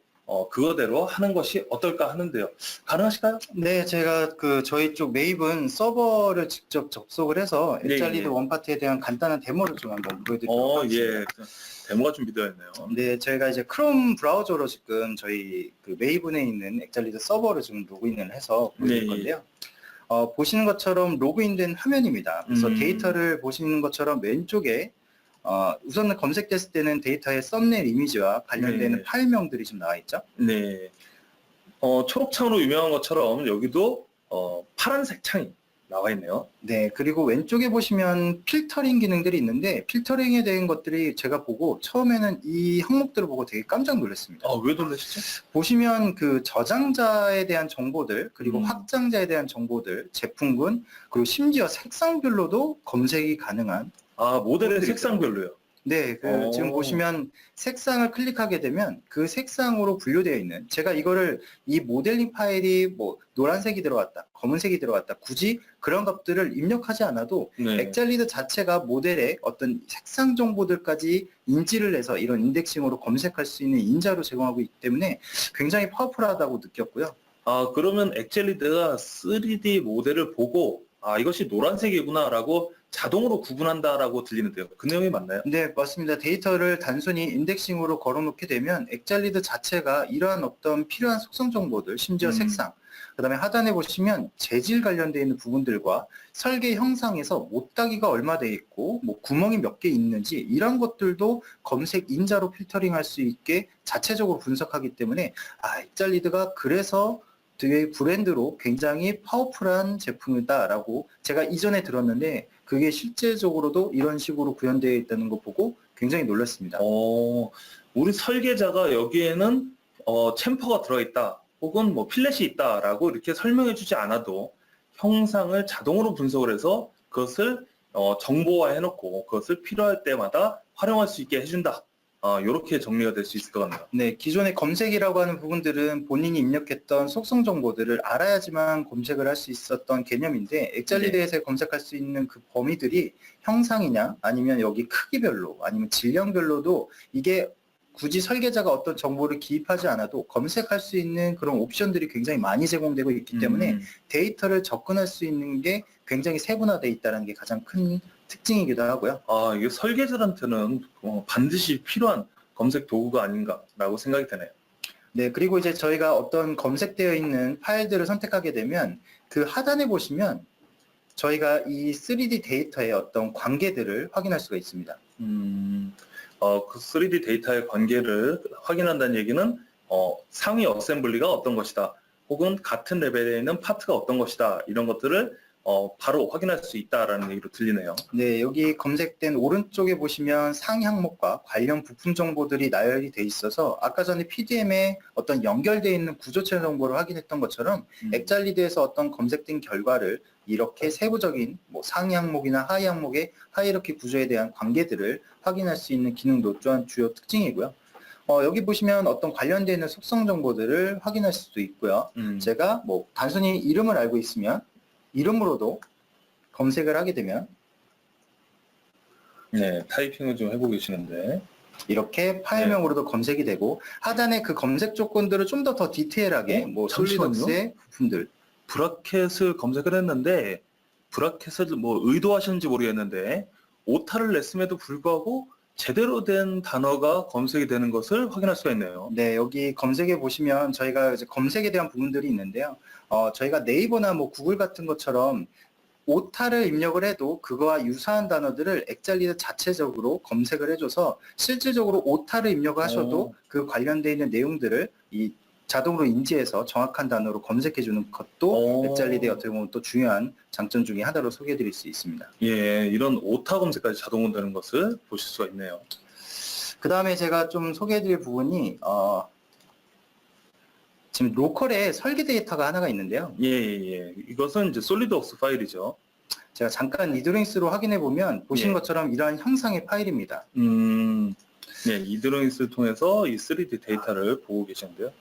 그거대로 하는 것이 어떨까 하는데요. 가능하실까요? 네, 제가 저희 쪽 메이븐 서버를 직접 접속을 해서 엑젤리드 원파트에 대한 간단한 데모를 좀 한번 보여드리도록 하겠습니다. 예. 데모가 준비되어 있네요. 네, 저희가 이제 크롬 브라우저로 지금 저희 그 메이븐에 있는 엑젤리드 서버를 지금 로그인을 해서 보여드릴 건데요. 보시는 것처럼 로그인된 화면입니다. 그래서 데이터를 보시는 것처럼 왼쪽에 우선은 검색됐을 때는 데이터의 썸네일 이미지와 관련되는 파일명들이 좀 나와 있죠. 네. 초록창으로 유명한 것처럼 여기도 파란색 창이 나와 있네요. 네, 그리고 왼쪽에 보시면 필터링 기능들이 있는데, 필터링에 대한 것들이 제가 보고 처음에는 이 항목들을 보고 되게 깜짝 놀랐습니다. 왜 놀라시죠? 보시면 그 저장자에 대한 정보들, 그리고 확장자에 대한 정보들, 제품군, 그리고 심지어 색상별로도 검색이 가능한 모델의 색상별로요. 네, 지금 보시면 색상을 클릭하게 되면 그 색상으로 분류되어 있는, 제가 이거를 이 모델링 파일이 뭐 노란색이 들어갔다, 검은색이 들어갔다, 굳이 그런 것들을 입력하지 않아도 엑젤리드 자체가 모델의 어떤 색상 정보들까지 인지를 해서 이런 인덱싱으로 검색할 수 있는 인자로 제공하고 있기 때문에 굉장히 파워풀하다고 느꼈고요. 그러면 엑젤리드가 3D 모델을 보고 이것이 노란색이구나라고 자동으로 구분한다라고 들리는데요. 그 내용이 맞나요? 네, 맞습니다. 데이터를 단순히 인덱싱으로 걸어놓게 되면 엑젤리드 자체가 이러한 어떤 필요한 속성 정보들, 심지어 색상, 그 다음에 하단에 보시면 재질 관련되어 있는 부분들과 설계 형상에서 못따기가 얼마 돼 있고 뭐 구멍이 몇 개 있는지 이런 것들도 검색 인자로 필터링할 수 있게 자체적으로 분석하기 때문에 엑젤리드가 그래서 되게 브랜드로 굉장히 파워풀한 제품이다라고 제가 이전에 들었는데, 그게 실제적으로도 이런 식으로 구현되어 있다는 거 보고 굉장히 놀랐습니다. 우리 설계자가 여기에는 챔퍼가 들어있다, 혹은 뭐 필렛이 있다라고 이렇게 설명해 주지 않아도 형상을 자동으로 분석을 해서 그것을 정보화 해놓고 그것을 필요할 때마다 활용할 수 있게 해준다. 이렇게 정리가 될 수 있을 것 같네요. 네, 기존의 검색이라고 하는 부분들은 본인이 입력했던 속성 정보들을 알아야지만 검색을 할 수 있었던 개념인데 엑잘리드에서 검색할 수 있는 그 범위들이 형상이냐 아니면 여기 크기별로 아니면 질량별로도 이게 굳이 설계자가 어떤 정보를 기입하지 않아도 검색할 수 있는 그런 옵션들이 굉장히 많이 제공되고 있기 때문에 데이터를 접근할 수 있는 게 굉장히 세분화되어 있다는 게 가장 큰 특징이기도 하고요. 이게 설계자한테는 반드시 필요한 검색 도구가 아닌가라고 생각이 되네요. 네, 그리고 이제 저희가 어떤 검색되어 있는 파일들을 선택하게 되면 그 하단에 보시면 저희가 이 3D 데이터의 어떤 관계들을 확인할 수가 있습니다. 그 3D 데이터의 관계를 확인한다는 얘기는 상위 어셈블리가 어떤 것이다, 혹은 같은 레벨에 있는 파트가 어떤 것이다, 이런 것들을 바로 확인할 수 있다라는 얘기로 들리네요. 네, 여기 검색된 오른쪽에 보시면 상위 항목과 관련 부품 정보들이 나열이 돼 있어서 아까 전에 PDM에 어떤 연결되어 있는 구조체 정보를 확인했던 것처럼 엑잘리드에서 어떤 검색된 결과를 이렇게 세부적인 상위 항목이나 하위 항목의 하이어키 구조에 대한 관계들을 확인할 수 있는 기능도 또한 주요 특징이고요. 여기 보시면 어떤 관련되어 있는 속성 정보들을 확인할 수도 있고요. 제가 단순히 이름을 알고 있으면 이름으로도 검색을 하게 되면 네, 타이핑을 좀 해보고 계시는데 이렇게 파일명으로도 검색이 되고 하단에 그 검색 조건들을 좀 더 디테일하게 잠시만요. 솔리덕스의 부품들 브라켓을 검색을 했는데 브라켓을 의도하셨는지 모르겠는데 오타를 냈음에도 불구하고 제대로 된 단어가 검색이 되는 것을 확인할 수가 있네요. 네, 여기 검색에 보시면 저희가 이제 검색에 대한 부분들이 있는데요. 저희가 네이버나 구글 같은 것처럼 오타를 입력을 해도 그거와 유사한 단어들을 엑잘리드 자체적으로 검색을 해줘서 실질적으로 오타를 입력을 하셔도 그 관련되어 있는 내용들을 이 자동으로 인지해서 정확한 단어로 검색해주는 것도 엑잘리드의 어떻게 보면 또 중요한 장점 중에 하나로 소개해드릴 수 있습니다. 예, 이런 오타 검색까지 자동으로 되는 것을 보실 수가 있네요. 그 다음에 제가 좀 소개해드릴 부분이 지금 로컬에 설계 데이터가 하나가 있는데요. 예. 이것은 이제 솔리드웍스 파일이죠. 제가 잠깐 이드링스로 확인해 보면 보신 것처럼 이러한 형상의 파일입니다. 예, 이드링스를 통해서 이 3D 데이터를 보고 계시는데요.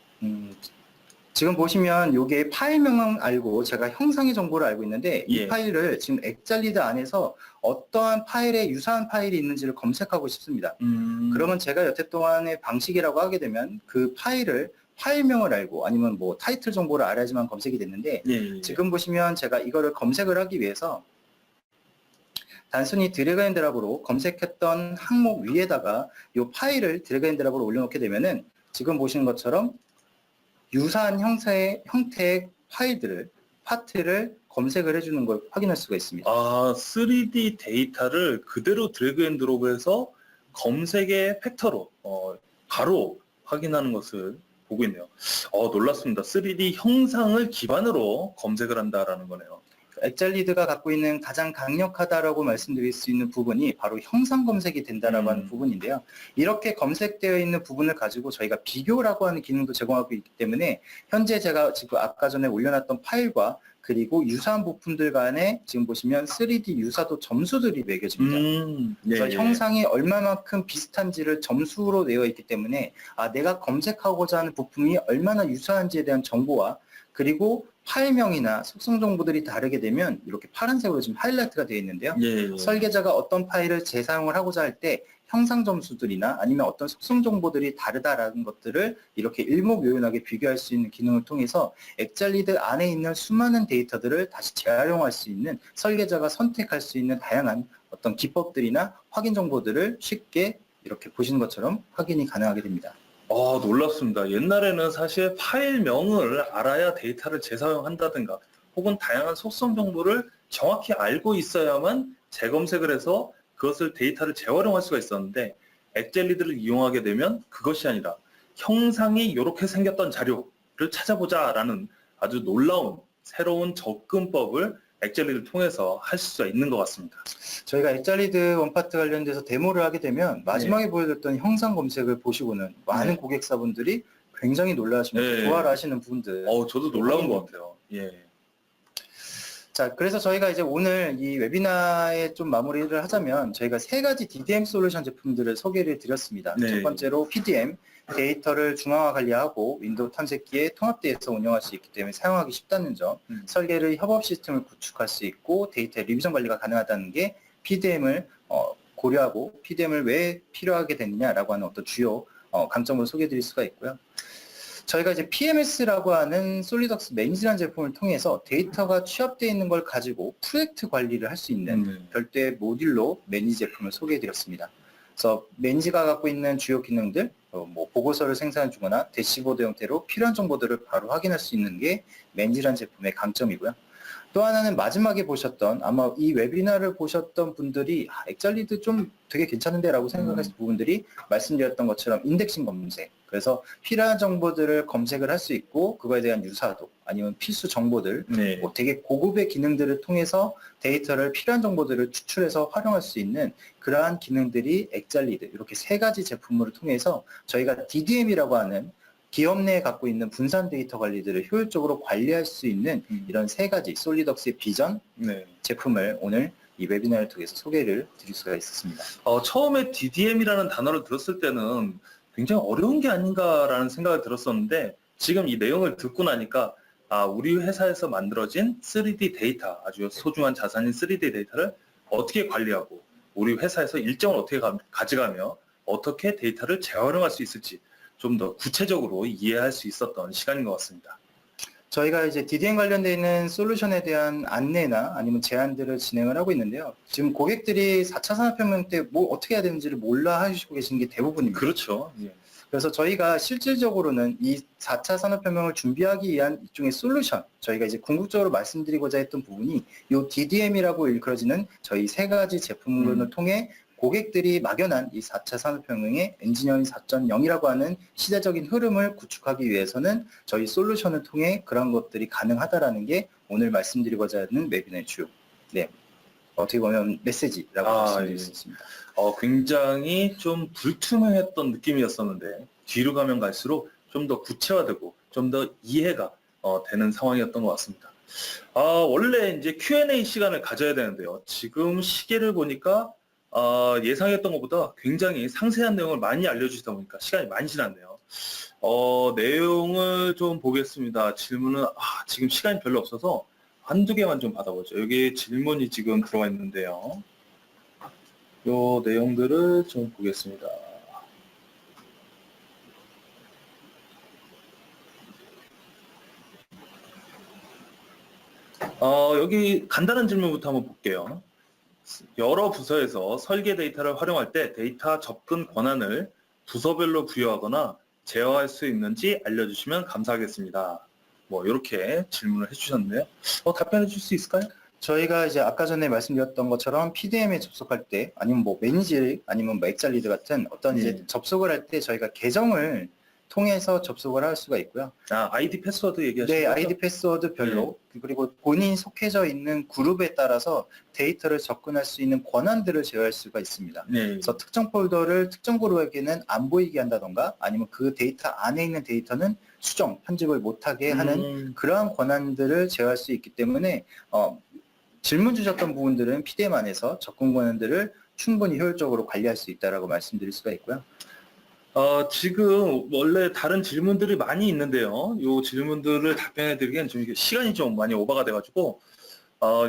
지금 보시면 이게 파일명은 알고 제가 형상의 정보를 알고 있는데 이 예. 파일을 지금 엑잘리드 안에서 어떠한 파일에 유사한 파일이 있는지를 검색하고 싶습니다. 그러면 제가 여태 동안의 방식이라고 하게 되면 그 파일명을 알고 아니면 타이틀 정보를 알아야지만 검색이 됐는데 예. 지금 보시면 제가 이거를 검색을 하기 위해서 단순히 드래그 앤 드랍으로 검색했던 항목 위에다가 이 파일을 드래그 앤 드랍으로 올려놓게 되면은 지금 보시는 것처럼 유사한 형태의 파트를 검색을 해주는 걸 확인할 수가 있습니다. 3D 데이터를 그대로 드래그 앤 드롭해서 검색의 팩터로 바로 확인하는 것을 보고 있네요. 놀랐습니다. 3D 형상을 기반으로 검색을 한다라는 거네요. 엑잘리드가 갖고 있는 가장 강력하다라고 말씀드릴 수 있는 부분이 바로 형상 검색이 된다라고 하는 부분인데요. 이렇게 검색되어 있는 부분을 가지고 저희가 비교라고 하는 기능도 제공하고 있기 때문에 현재 제가 지금 아까 전에 올려놨던 파일과 그리고 유사한 부품들 간에 지금 보시면 3D 유사도 점수들이 매겨집니다. 그래서 형상이 얼마만큼 비슷한지를 점수로 되어 있기 때문에 내가 검색하고자 하는 부품이 얼마나 유사한지에 대한 정보와 그리고 파일명이나 속성 정보들이 다르게 되면 이렇게 파란색으로 지금 하이라이트가 되어 있는데요. 설계자가 어떤 파일을 재사용을 하고자 할 때 형상 점수들이나 아니면 어떤 속성 정보들이 다르다라는 것들을 이렇게 일목요연하게 비교할 수 있는 기능을 통해서 엑잘리드 안에 있는 수많은 데이터들을 다시 재활용할 수 있는 설계자가 선택할 수 있는 다양한 어떤 기법들이나 확인 정보들을 쉽게 이렇게 보시는 것처럼 확인이 가능하게 됩니다. 놀랍습니다. 옛날에는 사실 파일명을 알아야 데이터를 재사용한다든가 혹은 다양한 속성 정보를 정확히 알고 있어야만 재검색을 해서 그것을 데이터를 재활용할 수가 있었는데 엑젤리드를 이용하게 되면 그것이 아니라 형상이 이렇게 생겼던 자료를 찾아보자라는 아주 놀라운 새로운 접근법을 엑젤리드를 통해서 할 수가 있는 것 같습니다. 저희가 엑잘리드 원파트 관련돼서 데모를 하게 되면 마지막에 보여줬던 형상 검색을 보시고는 많은 고객사분들이 굉장히 놀라시면서 좋아하시는 부분들. 저도 놀라운 것 같아요. 예. 자, 그래서 저희가 이제 오늘 이 웨비나에 좀 마무리를 하자면 저희가 세 가지 DDM 솔루션 제품들을 소개를 드렸습니다. 네. 첫 번째로 PDM, 데이터를 중앙화 관리하고 윈도우 탐색기에 통합돼서 운영할 수 있기 때문에 사용하기 쉽다는 점, 설계를 협업 시스템을 구축할 수 있고 데이터 리비전 관리가 가능하다는 게 PDM을 고려하고 PDM을 왜 필요하게 됐느냐라고 하는 어떤 주요 강점으로 소개해드릴 수가 있고요. 저희가 이제 PMS라고 하는 솔리덕스 매니지라는 제품을 통해서 데이터가 취합되어 있는 걸 가지고 프로젝트 관리를 할 수 있는 별도의 모듈로 매니지 제품을 소개해드렸습니다. 그래서 매니지가 갖고 있는 주요 기능들, 뭐 보고서를 생산해 주거나 대시보드 형태로 필요한 정보들을 바로 확인할 수 있는 게 매니지라는 제품의 강점이고요. 또 하나는 마지막에 보셨던 아마 이 웨비나를 보셨던 분들이 엑잘리드 좀 되게 괜찮은데 라고 생각하실 부분들이 말씀드렸던 것처럼 인덱싱 검색, 그래서 필요한 정보들을 검색을 할 수 있고 그거에 대한 유사도 아니면 필수 정보들, 네. 뭐 되게 고급의 기능들을 통해서 데이터를 필요한 정보들을 추출해서 활용할 수 있는 그러한 기능들이 엑잘리드 이렇게 세 가지 제품을 통해서 저희가 DDM이라고 하는 기업 내에 갖고 있는 분산 데이터 관리들을 효율적으로 관리할 수 있는 이런 세 가지 솔리덕스의 비전 네. 제품을 오늘 이 웨비나를 통해서 소개를 드릴 수가 있었습니다. 처음에 DDM이라는 단어를 들었을 때는 굉장히 어려운 게 아닌가라는 생각이 들었었는데 지금 이 내용을 듣고 나니까 우리 회사에서 만들어진 3D 데이터, 아주 소중한 자산인 3D 데이터를 어떻게 관리하고 우리 회사에서 일정을 어떻게 가져가며 어떻게 데이터를 재활용할 수 있을지 좀 더 구체적으로 이해할 수 있었던 시간인 것 같습니다. 저희가 이제 DDM 관련되어 있는 솔루션에 대한 안내나 아니면 제안들을 진행을 하고 있는데요. 지금 고객들이 4차 산업혁명 때 뭐 어떻게 해야 되는지를 몰라 하시고 계시는 게 대부분입니다. 그렇죠. 예. 그래서 저희가 실질적으로는 이 4차 산업혁명을 준비하기 위한 일종의 솔루션, 저희가 이제 궁극적으로 말씀드리고자 했던 부분이 이 DDM이라고 일컬어지는 저희 세 가지 제품군을 통해 고객들이 막연한 이 4차 산업혁명의 엔지니어링 4.0이라고 하는 시대적인 흐름을 구축하기 위해서는 저희 솔루션을 통해 그런 것들이 가능하다라는 게 오늘 말씀드리고자 하는 웨비나의 주요, 어떻게 보면 메시지라고 말씀드릴 수 있습니다. 굉장히 좀 불투명했던 느낌이었었는데 뒤로 가면 갈수록 좀 더 구체화되고 좀 더 이해가 되는 상황이었던 것 같습니다. 원래 이제 Q&A 시간을 가져야 되는데요. 지금 시계를 보니까 예상했던 것보다 굉장히 상세한 내용을 많이 알려주시다 보니까 시간이 많이 지났네요. 내용을 좀 보겠습니다. 질문은 지금 시간이 별로 없어서 한두 개만 좀 받아보죠. 여기 질문이 지금 들어와 있는데요. 요 내용들을 좀 보겠습니다. 여기 간단한 질문부터 한번 볼게요. 여러 부서에서 설계 데이터를 활용할 때 데이터 접근 권한을 부서별로 부여하거나 제어할 수 있는지 알려주시면 감사하겠습니다. 뭐 이렇게 질문을 해주셨는데요. 답변해 줄 수 있을까요? 저희가 이제 아까 전에 말씀드렸던 것처럼 PDM에 접속할 때 아니면 뭐 매니지 아니면 뭐 엑잘리드 같은 어떤 이제 접속을 할 때 저희가 계정을 통해서 접속을 할 수가 있고요. 아이디 패스워드 얘기하시는 네, 거죠? 아이디 패스워드별로 그리고 본인이 속해져 있는 그룹에 따라서 데이터를 접근할 수 있는 권한들을 제어할 수가 있습니다. 네. 그래서 특정 폴더를 특정 그룹에게는 안 보이게 한다던가 아니면 그 데이터 안에 있는 데이터는 수정, 편집을 못하게 하는 그러한 권한들을 제어할 수 있기 때문에 질문 주셨던 부분들은 PDM 안에서 접근 권한들을 충분히 효율적으로 관리할 수 있다라고 말씀드릴 수가 있고요. 지금 원래 다른 질문들이 많이 있는데요. 이 질문들을 답변해 드리기엔 좀 시간이 좀 많이 오버가 돼가지고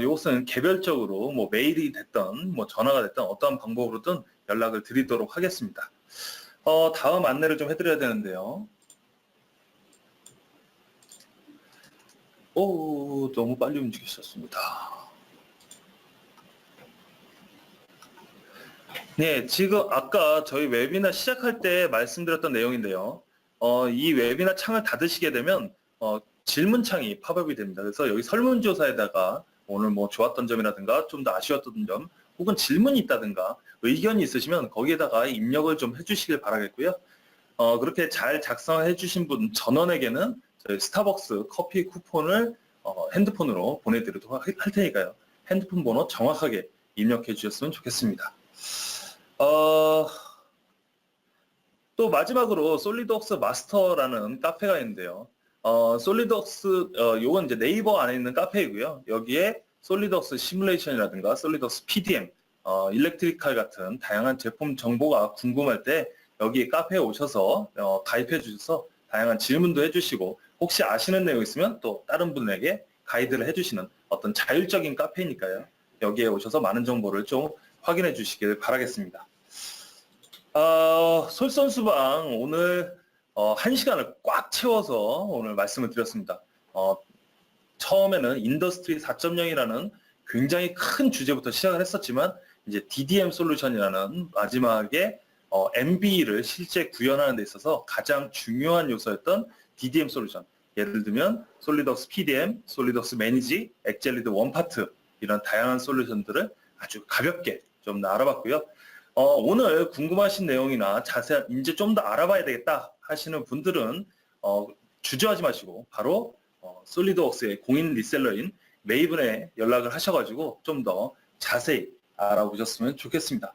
이것은 개별적으로 뭐 메일이 됐든 뭐 전화가 됐든 어떠한 방법으로든 연락을 드리도록 하겠습니다. 다음 안내를 좀 해드려야 되는데요. 너무 빨리 움직이셨습니다. 네, 지금 아까 저희 웨비나 시작할 때 말씀드렸던 내용인데요. 이 웨비나 창을 닫으시게 되면 질문창이 팝업이 됩니다. 그래서 여기 설문조사에다가 오늘 뭐 좋았던 점이라든가 좀 더 아쉬웠던 점 혹은 질문이 있다든가 의견이 있으시면 거기에다가 입력을 좀 해주시길 바라겠고요. 그렇게 잘 작성해 주신 분 전원에게는 저희 스타벅스 커피 쿠폰을 핸드폰으로 보내드리도록 할 테니까요. 핸드폰 번호 정확하게 입력해 주셨으면 좋겠습니다. 또 마지막으로 솔리드웍스 마스터라는 카페가 있는데요. 솔리드웍스 요건 이제 네이버 안에 있는 카페이고요. 여기에 솔리드웍스 시뮬레이션이라든가 솔리드웍스 PDM, 일렉트리칼 같은 다양한 제품 정보가 궁금할 때 여기 카페에 오셔서 가입해 주셔서 다양한 질문도 해주시고 혹시 아시는 내용 있으면 또 다른 분에게 가이드를 해주시는 어떤 자율적인 카페니까요. 여기에 오셔서 많은 정보를 좀 확인해 주시길 바라겠습니다. 솔선수방 오늘 1시간을 꽉 채워서 오늘 말씀을 드렸습니다. 처음에는 인더스트리 4.0이라는 굉장히 큰 주제부터 시작을 했었지만 이제 DDM 솔루션이라는 마지막에 MB를 실제 구현하는 데 있어서 가장 중요한 요소였던 DDM 솔루션. 예를 들면 솔리드웍스 PDM, 솔리드웍스 매니지, 엑젤리드 원파트 이런 다양한 솔루션들을 아주 가볍게 좀 알아봤고요. 오늘 궁금하신 내용이나 자세한 이제 좀 더 알아봐야 되겠다 하시는 분들은 주저하지 마시고 바로 솔리드웍스의 공인 리셀러인 메이븐에 연락을 하셔가지고 좀 더 자세히 알아보셨으면 좋겠습니다.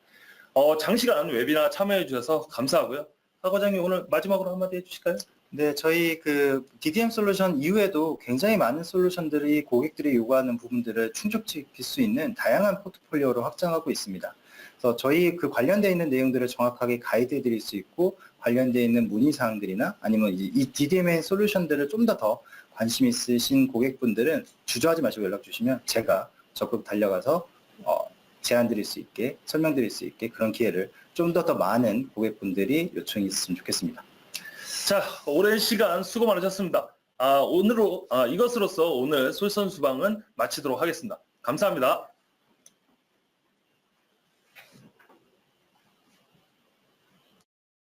장시간 웨비나 참여해 주셔서 감사하고요. 하 과장님 오늘 마지막으로 한마디 해주실까요? 네, 저희 그 DDM 솔루션 이후에도 굉장히 많은 솔루션들이 고객들이 요구하는 부분들을 충족시킬 수 있는 다양한 포트폴리오로 확장하고 있습니다. 그래서 저희 그 관련되어 있는 내용들을 정확하게 가이드해 드릴 수 있고 관련되어 있는 문의사항들이나 아니면 이 DDM의 솔루션들을 좀 더 관심 있으신 고객분들은 주저하지 마시고 연락 주시면 제가 적극 달려가서 제안 드릴 수 있게 설명드릴 수 있게 그런 기회를 좀 더 많은 고객분들이 요청이 있으면 좋겠습니다. 자, 오랜 시간 수고 많으셨습니다. 이것으로서 오늘 솔선수방은 마치도록 하겠습니다. 감사합니다.